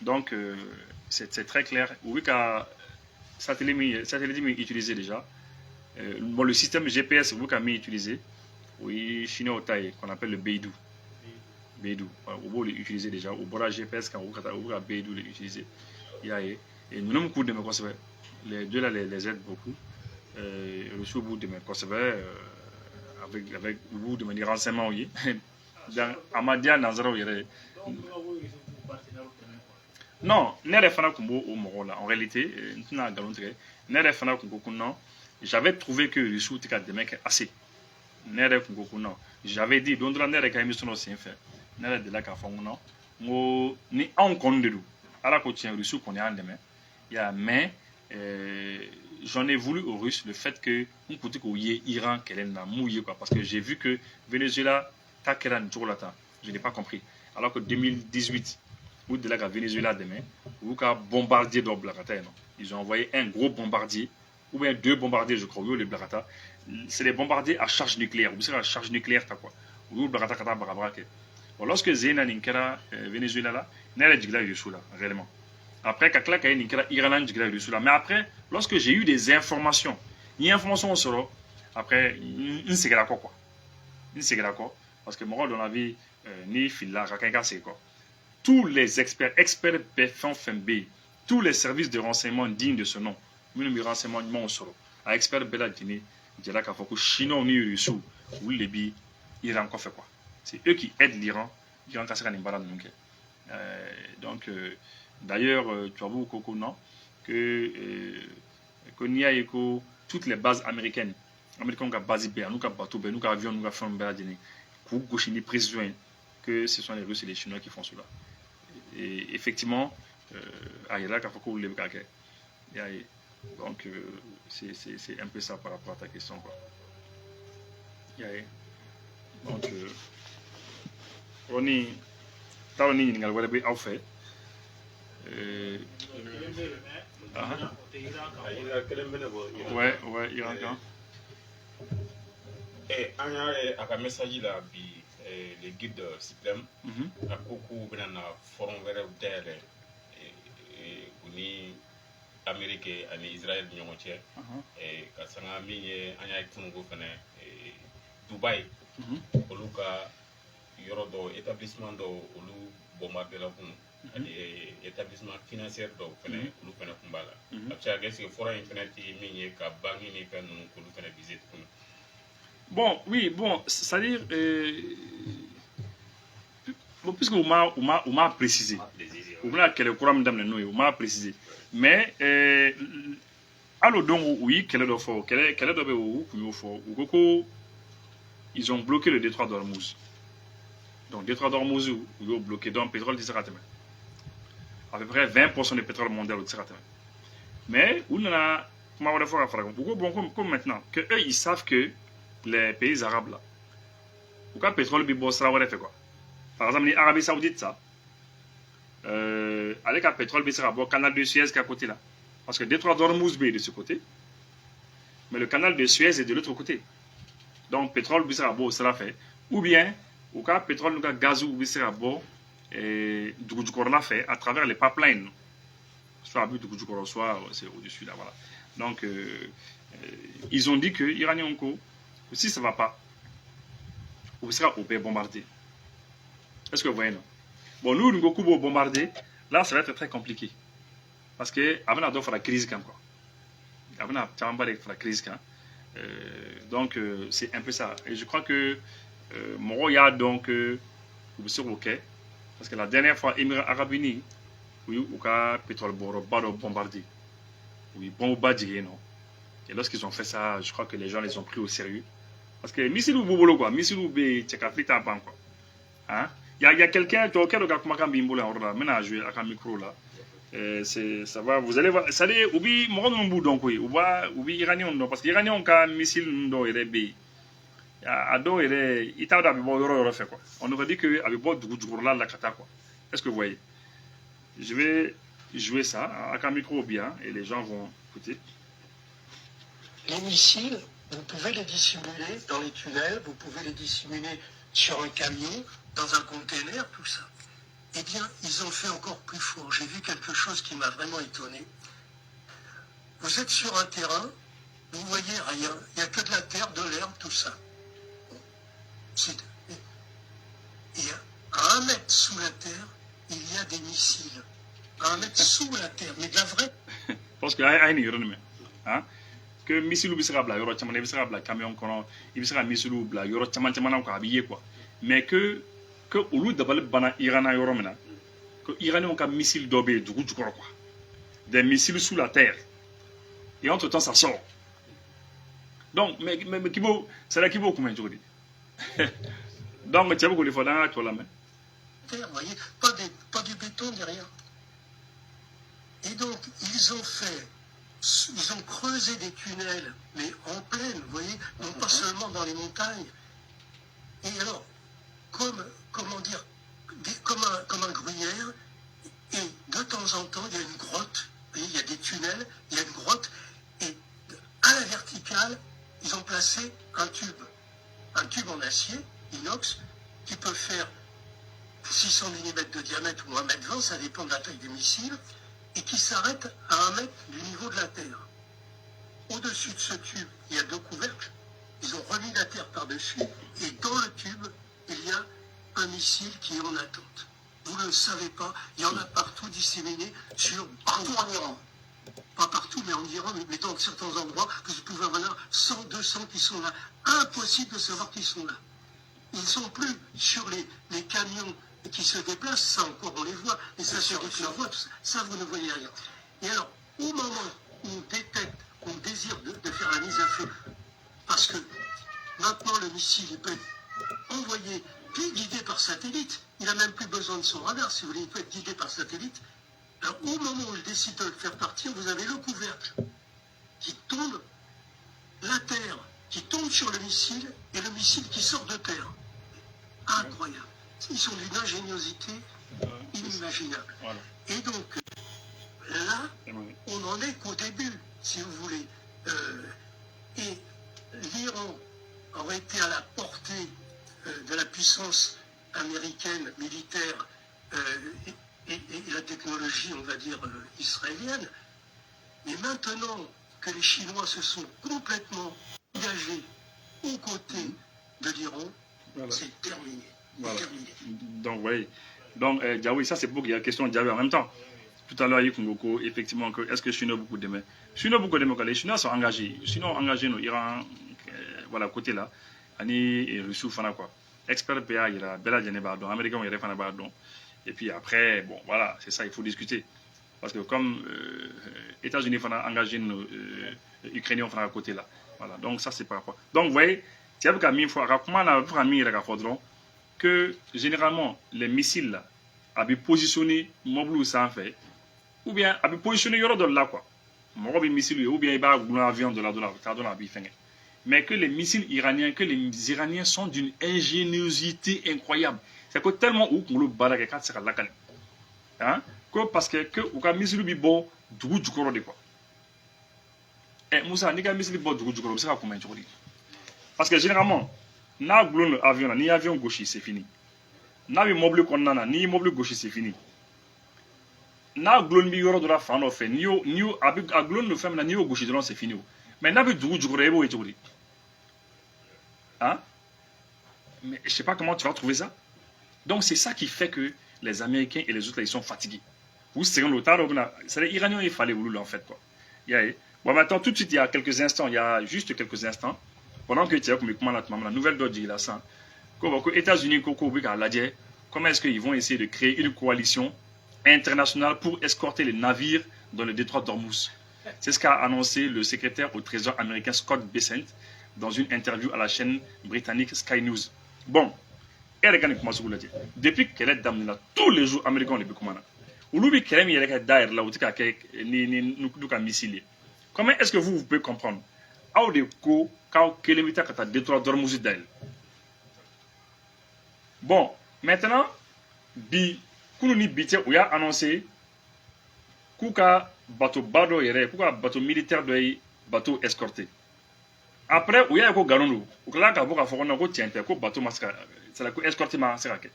Donc c'est très clair. Oui qu'à satellite utilisé déjà. Bon le système GPS oui qu'a mis utilisé. Oui chinois au taille qu'on appelle le Beidou. On l'utiliser déjà au bord GPS quand on a Beidou l'utiliser. Et nous n'avons coup de me conserver. Les deux là les aident beaucoup. Le sous bout de me conserver avec vous de manière renseignement oui. Dans Amadia Nazara non, n'ere fana kumbo au moro là en réalité n'tuna galontre n'ere fana kumbo non j'avais trouvé que le sous tika de mec assez n'ere kumbo non j'avais dit donc la n'ere ka émission aussi fait n'ere de la ka fond non mo ni en kondedu ala ko tient le sous qu'on est en demain mais j'en ai voulu aux Russes le fait que on peut dire qu'il y ait Iran qu'elle est mouillé quoi parce que j'ai vu que Venezuela je n'ai pas compris. Alors que 2018, ou de là qu'à Venezuela demain, ou qu'à bombardier dans Blacata, ils ont envoyé un gros bombardier, ou bien 2 bombardiers, je crois, ou les Blacata. C'est des bombardiers à charge nucléaire. Vous savez, la charge nucléaire, t'as quoi? Ou Blacata, Kata, Barabrake. Bon, lorsque Zéna Ninkera, Venezuela là, n'est pas là, réellement. Après, Kakla, Ninkera, Iran, là. Mais après, lorsque j'ai eu des informations, il y a information sur après, il s'est quoi. Il s'est d'accord. Parce que moi, dans la vie, ni fila, c'est quoi. Tous les experts BFB, tous les services de renseignement dignes de ce nom, nous renseignement sur à expert Bella Dini, Djela Kafoko, Chino ni Russie, ou Libye, Iran, quoi fait quoi. C'est eux qui aident l'Iran, l'Iran casse un imbalance. Donc, d'ailleurs, tu as vu Coco, non, que n'y a toutes les bases américaines. Américains ont basé bien, nous avons bateau, nous avons avion, nous avons fait un bel pour gauche ni précision que ce sont les Russes et les Chinois qui font cela. Et effectivement, donc c'est un peu ça par rapport à ta question quoi. Donc on est dans les nigal wala bi aw fait ouais Iran quand an y'a a ka message la bi les guides suprêmes a ko k'u bɛna na forum wɛrɛw dayɛlɛ u ni Amérique et Israël ni ɲɔgɔn cɛ ka sanga min ye an y'a kunun ko fɛnɛ Dubaï olu ka yɔrɔ dɔ établissement dɔ olu bombardé la kun ani établissement financier dɔw fɛnɛ olu fɛnɛ kun b'a la a bɛ se ka kɛ est-ce que fɔra in fɛnɛ ti min ye ka banque ni fɛn ninnu k'olu fɛnɛ viser tuguni. Bon, oui, bon, c'est-à-dire bon, puisque on m'a précisé. On m'a précisé. Mais alors donc oui, quel est le fort, quel est le fort. Ils ont bloqué le détroit d'Ormuz. Donc détroit d'Ormuz ils ont bloqué donc pétrole de Seratem. À peu près 20% du pétrole mondial au Seratem. Mais on a comme maintenant que eux ils savent que les pays arabes là, pourquoi le pétrole bi boss là fait quoi? Par exemple l'Arabie Saoudite ça. Avec un pétrole, il sera bon canal de Suez qui est à côté là. Parce que détroit d'Ormuz est de ce côté, mais le canal de Suez est de l'autre côté. Donc, pétrole, il sera bon, cela fait. Ou bien, au cas pétrole, le gaz, il sera bon, et du l'a fait à travers les pipelines. Soit à but du soit c'est au-dessus là, voilà. Donc, ils ont dit que l'Iranien encore, si ça ne va pas, il sera bombardé. Est-ce que vous voyez, non? Bon, nous, nous avons bombardé. Là, ça va être très compliqué. Parce que, avant la faire la crise, quand quoi. Avant la faire la crise, quand. Donc, c'est un peu ça. Et je crois que, mon y a donc, vous êtes OK. Parce que la dernière fois, Émirats Arabes Unis, oui, au cas pétrole bombardé. Oui, bombardé, non. Et lorsqu'ils ont fait ça, je crois que les gens les ont pris au sérieux. Parce que, Missilou Boubolo, quoi. Missilou B, Tchekafrita, quoi. Hein? Il y a quelqu'un qui a maintenant joué avec un micro là. Ça va, vous allez voir. Ça dit, oubi, mon nom donc oui, oubi iranien non parce que iranien on a missile ndo il est bé. Ado il est, il t'a d'abord yoro fait quoi. On aurait dit que avec beaucoup de là la kata quoi. Est-ce que vous voyez? Je vais jouer ça avec un micro bien et les gens vont écouter. Les missiles, vous pouvez les dissimuler dans les tunnels, vous pouvez les dissimuler sur un camion, dans un container, tout ça. Eh bien, ils ont fait encore plus fort. J'ai vu quelque chose qui m'a vraiment étonné. Vous êtes sur un terrain, vous voyez rien, il n'y a que de la terre, de l'herbe, tout ça. Et à 1 mètre sous la terre, il y a des missiles. À 1 mètre sous la terre, mais de la vraie. Parce que hein? Que missile bi sera bla yoro chamane bi sera bla camion kono bi sera missile bla yoro chamane ko habillé quoi. Mais que au lieu de bana irana yoro mena que iranien ont un missile d'obé du coup quoi. Des missiles sous la terre. Et entre temps ça sort. Donc mais kibo c'est là kibo comment tu dis. Donc tu as beaucoup de fois là tu la main. Vous voyez, pas du béton ni rien. Et donc ils ont creusé des tunnels, mais en plaine, vous voyez, non pas seulement dans les montagnes. Et alors, comment dire, comme un gruyère, et de temps en temps, il y a une grotte, vous voyez, il y a des tunnels, il y a une grotte, et à la verticale, ils ont placé un tube en acier, inox, qui peut faire 600 mm de diamètre ou 1,20 m, ça dépend de la taille du missile, et qui s'arrête à 1 mètre du niveau de la Terre. Au-dessus de ce tube, il y a 2 couvercles. Ils ont remis la Terre par-dessus. Et dans le tube, il y a un missile qui est en attente. Vous ne le savez pas, il y en a partout disséminés partout en Iran. Pas partout, mais en Iran, mais dans certains endroits, vous pouvez avoir 100, 200 qui sont là. Impossible de savoir qui sont là. Ils ne sont plus sur les camions qui se déplacent, ça encore on les voit, et ça sur toute la voie, tout ça, ça vous ne voyez rien. Et alors, au moment où on détecte, on désire de faire la mise à feu, parce que maintenant le missile il peut être envoyé, puis guidé par satellite, il n'a même plus besoin de son radar, si vous voulez, il peut être guidé par satellite. Alors au moment où il décide de le faire partir, vous avez le couvercle qui tombe, la terre qui tombe sur le missile, et le missile qui sort de terre. Incroyable. Ils sont d'une ingéniosité inimaginable. Voilà. Et donc, là, on n'en est qu'au début, si vous voulez. Et l'Iran aurait été à la portée de la puissance américaine, militaire, et la technologie, on va dire, israélienne. Mais maintenant que les Chinois se sont complètement engagés aux côtés de l'Iran, c'est terminé. Voilà. Donc, oui. Donc, Diaoui, ça c'est pour qu'il y a une question de Diaoui en même temps. Tout à l'heure, il y a Kungoko, effectivement, est-ce que les Chinois beaucoup d'aimer? Les Chinois sont engagés. Les Chinois engagés dans l'Iran, voilà, côté là. Et le Soufana, quoi. Expert PA, il y a Bella Djeneba, donc Américain, il y a Refana Bardon. Et puis après, bon, voilà, c'est ça, il faut discuter. Parce que comme États-Unis sont engagés, Ukrainiens sont à côté là. Voilà, donc ça c'est par rapport. Donc vous voyez, c'est un peu comme une fois, que généralement les missiles là, avaient positionné mobile sans fait, ou bien avaient positionné yoro de là quoi. Mobile missile ou bien il va un avion de la mais que les missiles iraniens, que les Iraniens sont d'une ingéniosité incroyable. C'est que tellement où qu'on le balade quand c'est la calme. Hein? Parce que ou ka missile bi bon dugu jukoro de quoi. Et Moussa, ni ka missile bon dugu jukoro, c'est pas comment tu dis. Parce que généralement, na glon avion, ni avion gauche c'est fini. Na bi mobile qu'on a, ni mobile gauche c'est fini. Na glon bi yoro de la fan of ni abi glon de femme na ni gauche de c'est fini. Mais na bi dugu jukoro ebo et tu dis. Hein? Mais je sais pas comment tu vas trouver ça. Donc c'est ça qui fait que les Américains et les autres là, ils sont fatigués. Vous savez, c'est les Iraniens, il fallait vouloir en fait quoi. Bon maintenant tout de suite il y a quelques instants, il y a juste quelques instants, pendant que tu as comme la nouvelle d'ordre là ça, que les États-Unis comment est-ce qu'ils vont essayer de créer une coalition internationale pour escorter les navires dans le détroit d'Ormuz. C'est ce qu'a annoncé le secrétaire au Trésor américain Scott Bessent dans une interview à la chaîne britannique Sky News. Bon, depuis qu'elle est dame là, tous les jours américains les bécoumana. Comment est-ce que vous pouvez comprendre? Bon, maintenant, Kounouni Bitia a annoncé Kouka bateau bado yere, Kouka bateau militaire de bateau escorté. Après, il y a un ganon, il y a un bateau mascara, c'est la escorté ma serake.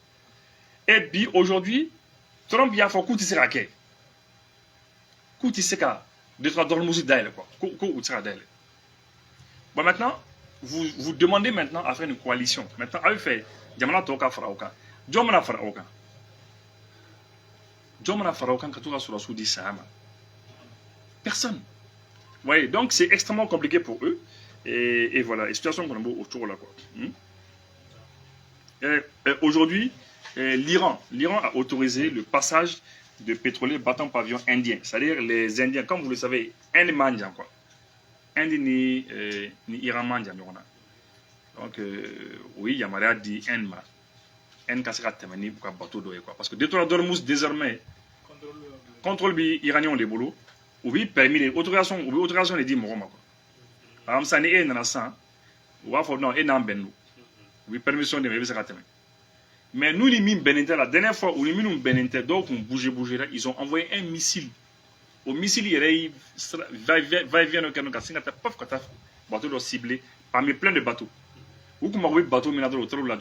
Et puis aujourd'hui, Trump y a fait Kouti serake. Kouti seka, de trois dormousi d'aile quoi. Kou sera d'aile. Bon maintenant, vous demandez maintenant à faire une coalition. Maintenant, avez fait Jamana Toka Faraoka. Jomana Faraoka. Jomana Faraoka Katoura sur la Soudi Sahama. Personne. Oui, donc c'est extrêmement compliqué pour eux. Et voilà, la situation qu'on a autour là quoi. Aujourd'hui, l'Iran a autorisé le passage de pétroliers battant pavillon indien. C'est-à-dire les Indiens, comme vous le savez, Inde mandja quoi. Inde ni Iran mandja donc oui, il y a Maria dit Inde ma. Inde kasera temani pour bateau d'eau quoi. Parce que détour d'Ormuz désormais contrôle bi iranien les boulot. Oui, permis les autorisations les dit moroma quoi. Par exemple, ça n'est pas ça. On va faire non, et non ben nous. Oui, permission de me faire ça. Mais nous, les mines Benente, la dernière fois où les mines Benente, donc on bougeait, ils ont envoyé un missile. Au missile, il va-et-vient au canon, il n'y a pas de bateau de ciblé parmi plein de bateaux. Ou comme on bateau, mais au trop là,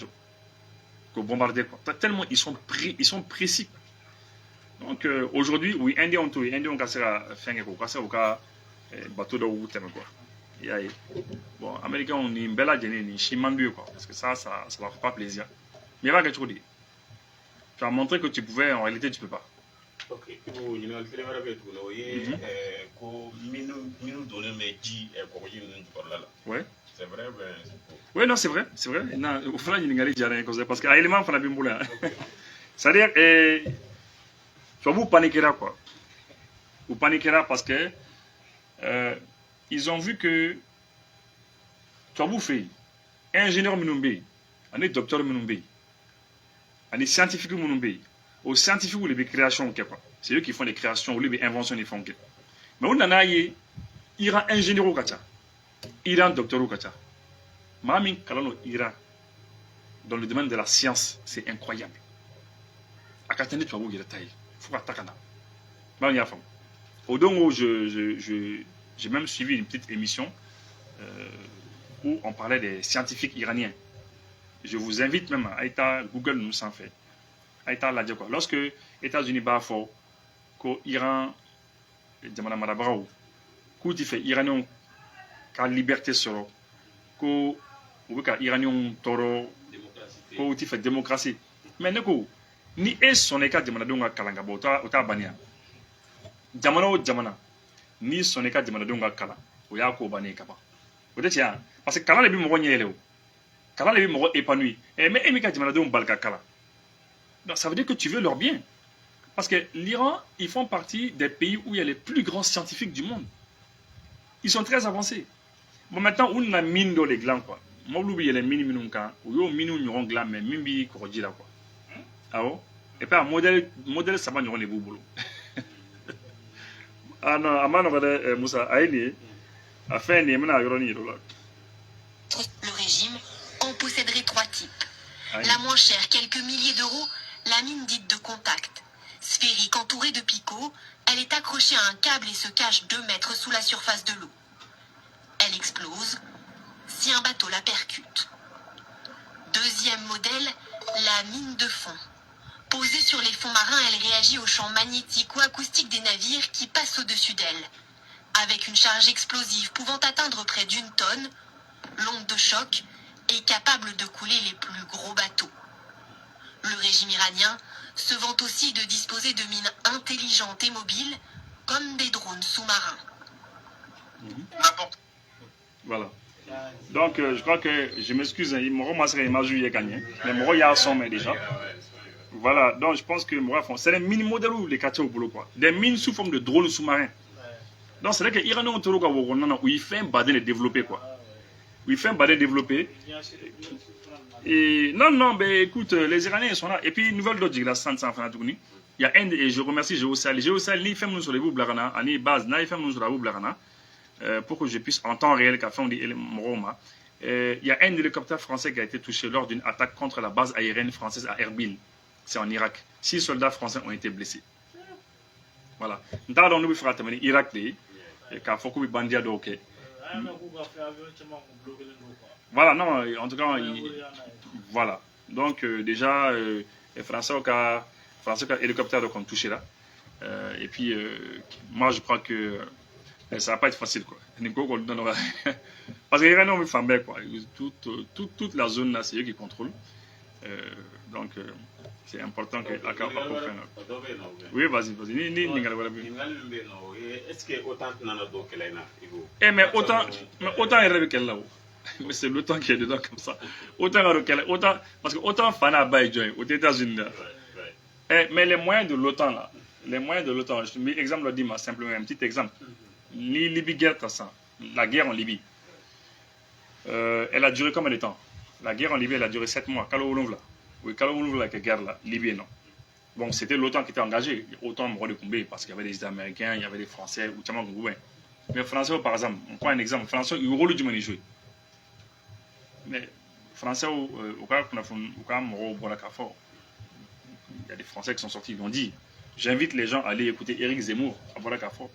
qu'on bombarder quoi. Tellement ils sont précis. Donc aujourd'hui, oui, Indien ont tout, Indien ont cassé la fin, cassé au cas bateau de route quoi. Bon, Américains ont une belle année, ni chimandu quoi, parce que ça leur fait pas plaisir. Mais il va quelque chose dire. Tu as montré que tu pouvais, en réalité tu peux pas. Ok, vous général Fédéral avec vous, voyez, qu'on nous donne mes dits et qu'on y nous là. Ouais. C'est vrai, ben c'est faux. Oui, non, c'est vrai, c'est vrai. Non, au final, il n'y a rien comme ça, parce qu'à l'élément, on a bien boulé. C'est-à-dire, tu vas vous paniquer là quoi. Vous paniquer là parce que ils ont vu que tu as bouffé ingénieur Minoumbe, un docteur Minoumbe, un scientifique Minoumbe, aux scientifiques ou les créations, c'est eux qui font les créations ou les inventions, ils font. Mais on a Iran ingénieur au Kacha, Iran docteur au Kacha, Mami Kalano Iran, dans le domaine de la science, c'est incroyable. À Katane, tu vas vous dire taille, faut pas t'attendre. Mais on y a fait. Au donc, j'ai même suivi une petite émission où on parlait des scientifiques iraniens. Je vous invite même à être Google nous s'en fait. À être là lorsque les États-Unis bat fort, que l'Iran, ko ti fɛ Iraniens ka liberté sɔrɔ ko u bɛ ka Iraniens tɔɔrɔ ko ti fɛ démocratie mais ne ko ni e sɔnna i ka jamanadenw ka kalan ka bɔ o t'a bannen jamana o jamana n'i sɔnna i ka jamanadenw ka kalan o y'a ko bannen ka ban o tɛ tiɲɛ ye parce que kalan de bɛ mɔgɔ ɲɛ yɛlɛ o kalan de bɛ mɔgɔ épanoui mais e m'i ka jamanadenw bali ka kalan donc ça veut dire que tu veux leur bien parce que l'Iran ils font partie des pays où il y a les plus grands scientifiques du monde ils sont très avancés bon maintenant on a mine dans les glands quoi mobile bɛ yɛlɛ mini minnu kan o y'o miniw ɲɔgɔn dilan mais min b'i kɔgɔji la quoi awɔ et puis a modèle saba ɲɔgɔn de b'u bolo ah non a ma nɔgɔ dɛ Musa a ye nin ye a fɛn nin ye n bɛna a yɔrɔnin yir'o la. Le régime en posséderait 3 types. La moins chère, quelques milliers d'euros, la mine dite de contact. Sphérique entourée de picots, elle est accrochée à un câble et se cache 2 mètres sous la surface de l'eau. Elle explose si un bateau la percute. Deuxième modèle, la mine de fond. Posée sur les fonds marins, elle réagit aux champs magnétiques ou acoustiques des navires qui passent au-dessus d'elle. Avec une charge explosive pouvant atteindre près d'1 tonne, l'onde de choc est capable de couler les plus gros bateaux. Le régime iranien se vante aussi de disposer de mines intelligentes et mobiles, comme des drones sous-marins. Voilà. Donc, je crois que, je m'excuse, il est gagné, mais moi, il y a son, mais déjà. Voilà, donc je pense que c'est des mini modèles où les quartiers au boulot, quoi. Des mines sous forme de drones sous-marins. Donc, c'est vrai que l'Iran où il fait un badin de développer, quoi. Où il fait un badin développé. Et non, mais écoute, les Iraniens ils sont là. Et puis, nouvelle d'autre, il y a un, et je remercie Géosal. Géosal, il fait nous sur les bouts blagana, ani base, il fait nous sur la bout blagana, pour que je puisse en temps réel, qu'à fond, il y a un hélicoptère français qui a été touché lors d'une attaque contre la base aérienne française à Erbil. C'est en Irak. 6 soldats français ont été blessés. Voilà. Nous nous faisons terminer Irak, car faut que nous bandions donc. Voilà, non, en tout cas, voilà. Donc, déjà, les Français ont un hélicoptère qui ont touché là. Et puis, moi, je crois que ça va pas être facile, quoi. Parce qu'il y a un homme qui quoi. Toute la zone là, c'est eux qui contrôlent. Donc, c'est important que oui, vas-y. Est-ce que autant mais autant il rêve qu'elle là. Mais c'est l'OTAN qui est dedans comme ça. Autant parce que autant Fana Baïdjoy aux États-Unis. Mais les moyens de l'OTAN là, je te mets exemple dit simplement un petit exemple. Libye guerre la guerre en Libye. Elle a duré combien de temps? La guerre en Libye, elle a duré 7 mois. Oui, la guerre là, Libye non. Bon, c'était l'OTAN qui était engagé. Autant de Koumbe parce qu'il y avait des Américains, il y avait des Français ou Tchaman Koumbe. Mais Français par exemple, on prend un exemple. Français, il y a rôle du mani joué. Mais Français il y a des Français qui sont sortis, ils ont dit, j'invite les gens à aller écouter Éric Zemmour à Borakafo,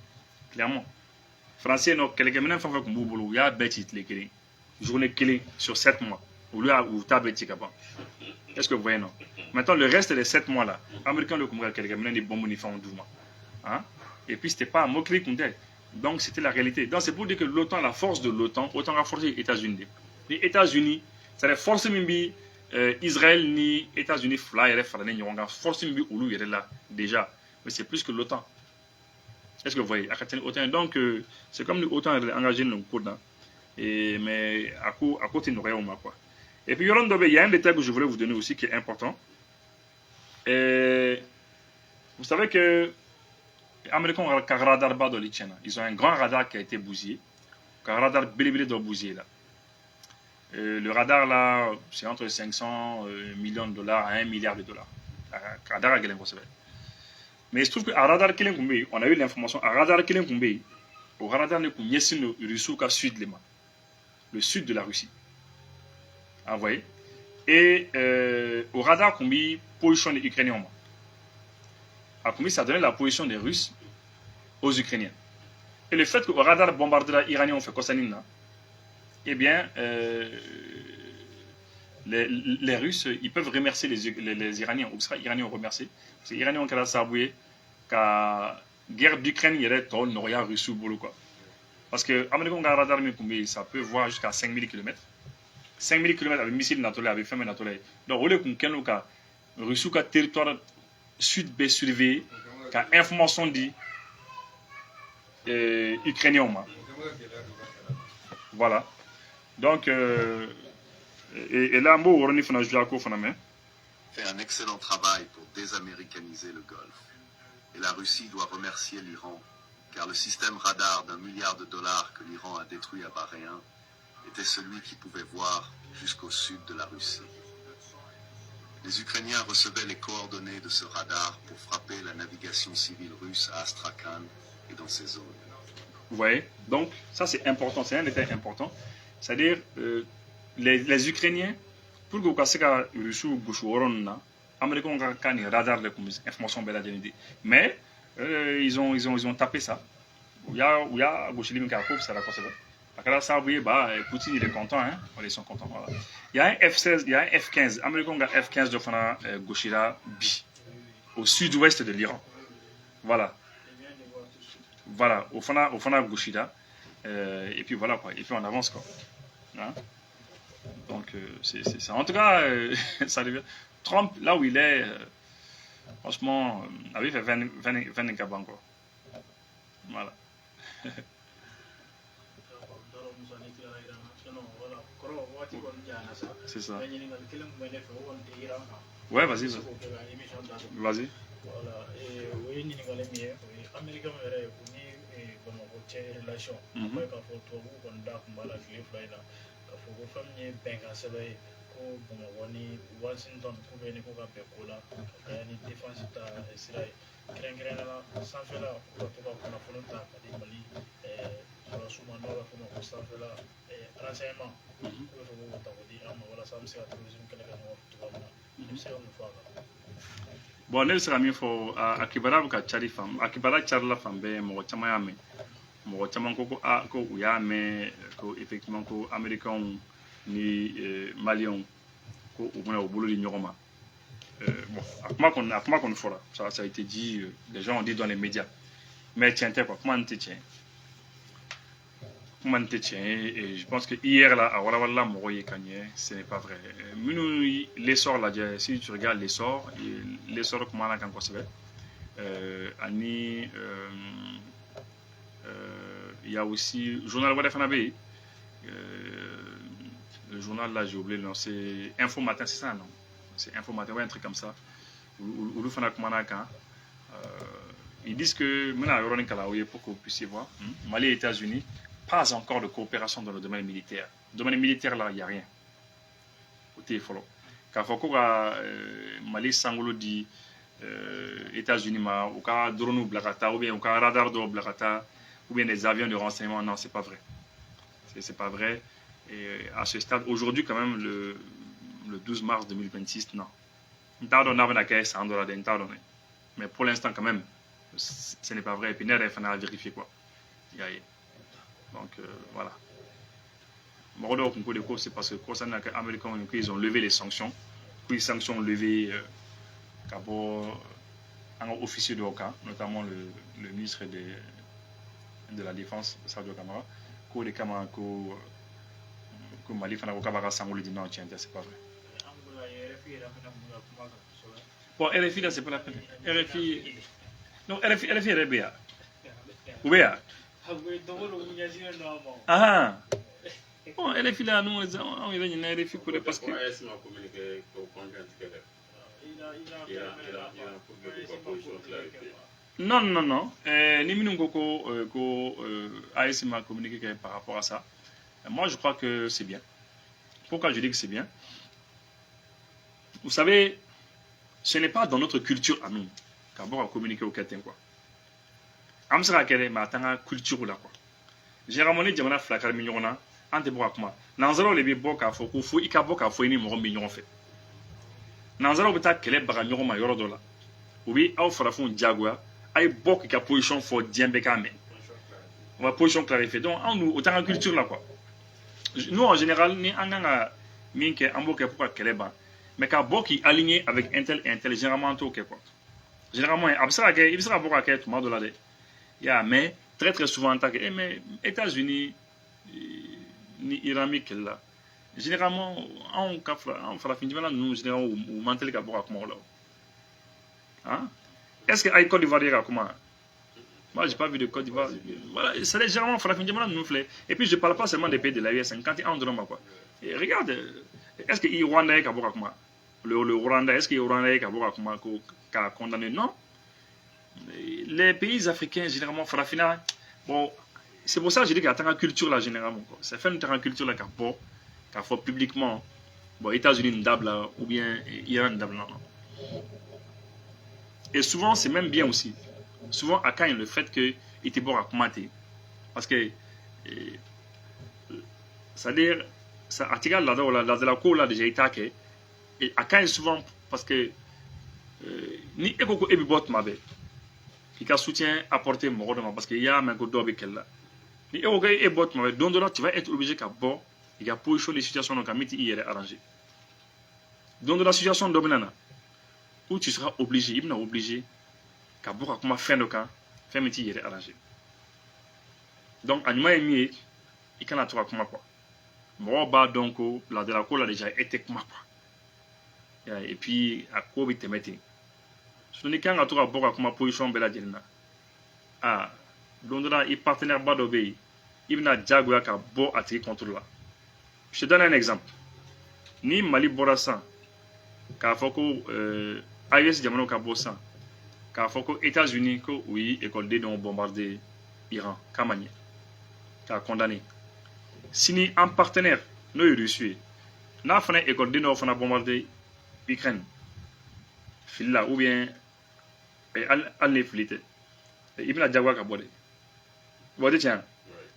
clairement. Français, non, quelqu'un m'a fait un boulot, il y a bêtis les clés, journée clé sur 7 mois, au lieu où tu as bêtis capable. Est-ce que vous voyez, non? Maintenant, le reste des 7 mois là, Américains le comprennent, quelqu'un m'a des bombes uniformes en 12 mois. Hein? Et puis, c'était pas un mot-clé qu'on dit. Donc, c'était la réalité. Donc, c'est pour dire que l'OTAN, la force de l'OTAN, autant renforcer les États-Unis. Les États-Unis, c'est la force Mimbi, Israël ni États-Unis, force Mimbi, où il est là, déjà. Mais c'est plus que l'OTAN. Est-ce que vous voyez? Donc, c'est comme l'OTAN engagé dans le code. Mais à côté, nous rien quoi. Et puis, il y a un détail que je voulais vous donner aussi qui est important. Vous savez que les Américains ont un radar bas dans les Tchènes. Ils ont un grand radar qui a été bousillé. Un radar belé dans bousillé là. Le radar là, c'est entre 500 millions de dollars à 1 milliard de dollars. Radar à Galen Kosovo. Mais il se trouve qu'à radar Kelen Kumbe, on a eu l'information, à radar Kelen Kumbe, au radar ne Kumbe, c'est le Russouka sud Lema, le sud de la Russie. Ah, vous voyez? Et au radar Kumbe, position des Ukrainiens. À Kumbe, ça a donné la position des Russes aux Ukrainiens. Et le fait qu'au radar bombardeur iranien, on fait Kosanina, eh bien, les Russes, ils peuvent remercier les Iraniens. Les Iraniens ont remercié. Parce que les Iraniens ont saboué que la guerre d'Ukraine, il y a des tonnes, Noria, Russes, boulot quoi. Parce que l'Américain a un radar, ça peut voir jusqu'à 5000 km. 5000 km avec missile naturel, avec femme naturelle. Donc, au lieu qu'on ait un Russie qui a territoire sud-B surveillé, qui a information dit ukrainien. Voilà. Donc, et là, on fait un excellent travail pour désaméricaniser le Golfe. Et la Russie doit remercier l'Iran, car le système radar d'$1 milliard que l'Iran a détruit à Bahreïn était celui qui pouvait voir jusqu'au sud de la Russie. Les Ukrainiens recevaient les coordonnées de ce radar pour frapper la navigation civile russe à Astrakhan et dans ses zones. Vous voyez? Donc, ça c'est important, c'est un détail important. C'est-à-dire, les Ukrainiens, pour que vous cassiez la Russie ou les Américains ont un radar de information belle à donner. Mais, ils ont tapé ça. Il y a Gauchilim qui a coupé ça, c'est bon. Parce que ça, vous voyez, Poutine il est content, hein? Ils sont contents. Voilà. Il y a un F-16, il y a un F-15. Américains ont un F-15 de Fana Gauchira B, au sud-ouest de l'Iran. Voilà. Voilà, au Fana Gauchira. Et puis voilà, quoi. Et puis on avance, quoi. Hein? Donc, c'est ça. En tout cas, ça devient. Trump, là où il est, franchement, avait fait 20 cabans, quoi. Voilà. C'est ça. Ouais, vas-y. Vas-y. Voilà. Et oui, nous avons les Américains ont relation. Après, quand on a fait Washington, bon, ne sera mieux pour Akibara ka chari fam Akibara charla fam be mo chama ya me mo chama ko ya me ko effectivement ko américain ni malien ko on a au boulot de Nyoma. Bon, akuma qu'on fera, ça a été dit, les gens ont dit dans les médias. Mais tiens, quoi, comment tu tiens? Comment tu tiens? Et je pense que hier, là, à Warawala, ce n'est pas vrai. L'essor, là, si tu regardes l'essor, comment on a conçu? Il y a aussi le journal Wadafanabe. Le journal, là, j'ai oublié le nom, c'est Info Matin, c'est ça, non? C'est Info Matin, ouais, un truc comme ça. Ils disent que, pour que vous puissiez voir, Mali et États-Unis, pas encore de coopération dans le domaine militaire. Le domaine militaire, là, il n'y a rien. Côté follow. Quand Mali Sangolo dit États-Unis, ou quand drone blagata, ou bien quand radar de blagata, ou bien des avions de renseignement, non, c'est pas vrai. C'est pas vrai. Et à ce stade, aujourd'hui, quand même, le 12 mars 2026, non. Mais pour l'instant, quand même, ce n'est pas vrai. Et puis, il faut vérifier quoi. Donc, voilà. C'est parce que concernant les Américains, ils ont levé les sanctions. Puis, les sanctions levées, un officier de Oka, notamment le ministre de la Défense, Sadio Kamara, les Kamara, que Mali fana ko kabaka sangolo dit non tiens c'est pas vrai. Bon RFI là c'est pas la peine. RFI non RFI est bien. Ou bien. Ah. Bon RFI là nous on est venu RFI pour parce que non ni minum ko AS m'a communiqué par rapport à ça. Moi, je crois que c'est bien. Pourquoi je dis que c'est bien? Vous savez, ce n'est pas dans notre culture à nous qu'abord à communiquer au Kéten, quoi. Amsara kere ma tanga culture là, quoi. J'ai ramené Djamana Flakar Mignona, ante boakma. Nanzaro le bi boka fo ko fo ikaboka fo ni mo mignon fait. Nanzaro beta kele baga nyogo ma yoro dola. Ubi au farafon diagwa, ay bok ka position fo diembeka men. On va position clarifier. Donc, nous, autant en culture là, quoi. Nous, en général, nous avons minke amboke pourquoi keleba mais quand boki aligné avec intel généralement tout quoi généralement absara ke ibsara boka ke tout mal de là ya mais très très souvent attaqué. Mais États-Unis, ni Iran, là. Généralement, en farafin jamana nous généralement ou mantel ka boka kuma là. Hein? Est-ce que à Côte d'Ivoire ka kuma? Moi, j'ai pas vu de Côte d'Ivoire. Voilà, c'est généralement farafin jamana nous fait. Et puis je parle pas seulement des pays de la US, quand ils entrent quoi. Et regarde, est-ce que le Rwanda ka boka kuma? Le Rwanda, est-ce que le Rwanda ka boka kuma ka condamné? Non. Les pays africains généralement farafina bon, c'est pour ça que je dis qu'il y a une culture là généralement. C'est fait une culture là qu'a fait publiquement, bon, États-Unis une dable là, ou bien Iran une dable là. Et souvent, c'est même bien aussi. Souvent, à quand le fait qu'il était bon à commenter. Parce que, c'est-à-dire, ça attire là de la cour là déjà attaqué. Et à quand souvent, parce que, ni ekoko ebibot mabe, qui a soutien apporté mon parce qu'il y a un peu d'obé qu'elle là. Ni ekoko ebibot mabe, donc là, tu vas être obligé qu'à bon. Il y a pour les situations donc à mettre hier arrangé. Donc dans la situation dominante où tu seras obligé, il n'est obligé qu'à beaucoup comment faire le camp, faire mettre hier arrangé. Donc animal mieux, il can attendre comment quoi. Moi bas donc la de la cour a déjà été comment quoi. Et puis à quoi il te mettait. Ce n'est qu'un attendre beaucoup comment position bella djelna. Ah donc là il partenaire bas d'obéir, il n'a jaguar qu'à bon attirer contre là. Je te donne un exemple. Ni Mali Borassan, k'a fɔ ko AES jamana ka bɔ san, k'a fɔ ko États-Unis ko u ye école dɔw bombardé Iran, k'a ma ɲɛ, k'a condamné. Sini en partenaire n'o ye Russie ye, n'a fana école dɔw fana bombardé Ukraine, fili la ou bien hali ni fili tɛ, i bɛna jagoya ka bɔ de. Bon, o tɛ tiɲɛ,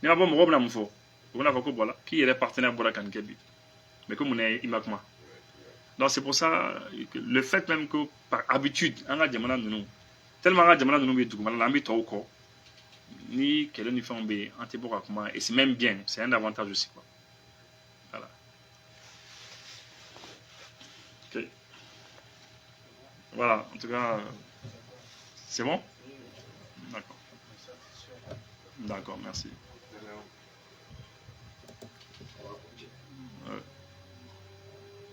n'i ma bɔ mɔgɔw bɛna mun fɔ? On a fait voilà, qui est le partenaire pour la Kankebi. Mais comme on est immakma. Donc c'est pour ça que le fait même que par habitude, on a demandé de nous, tellement on a demandé de nous, on a mis tout au corps, ni quel est fait un antiborakma, et c'est même bien, c'est un avantage aussi. Quoi. Voilà. Ok. Voilà, en tout cas, c'est bon? D'accord. D'accord, merci.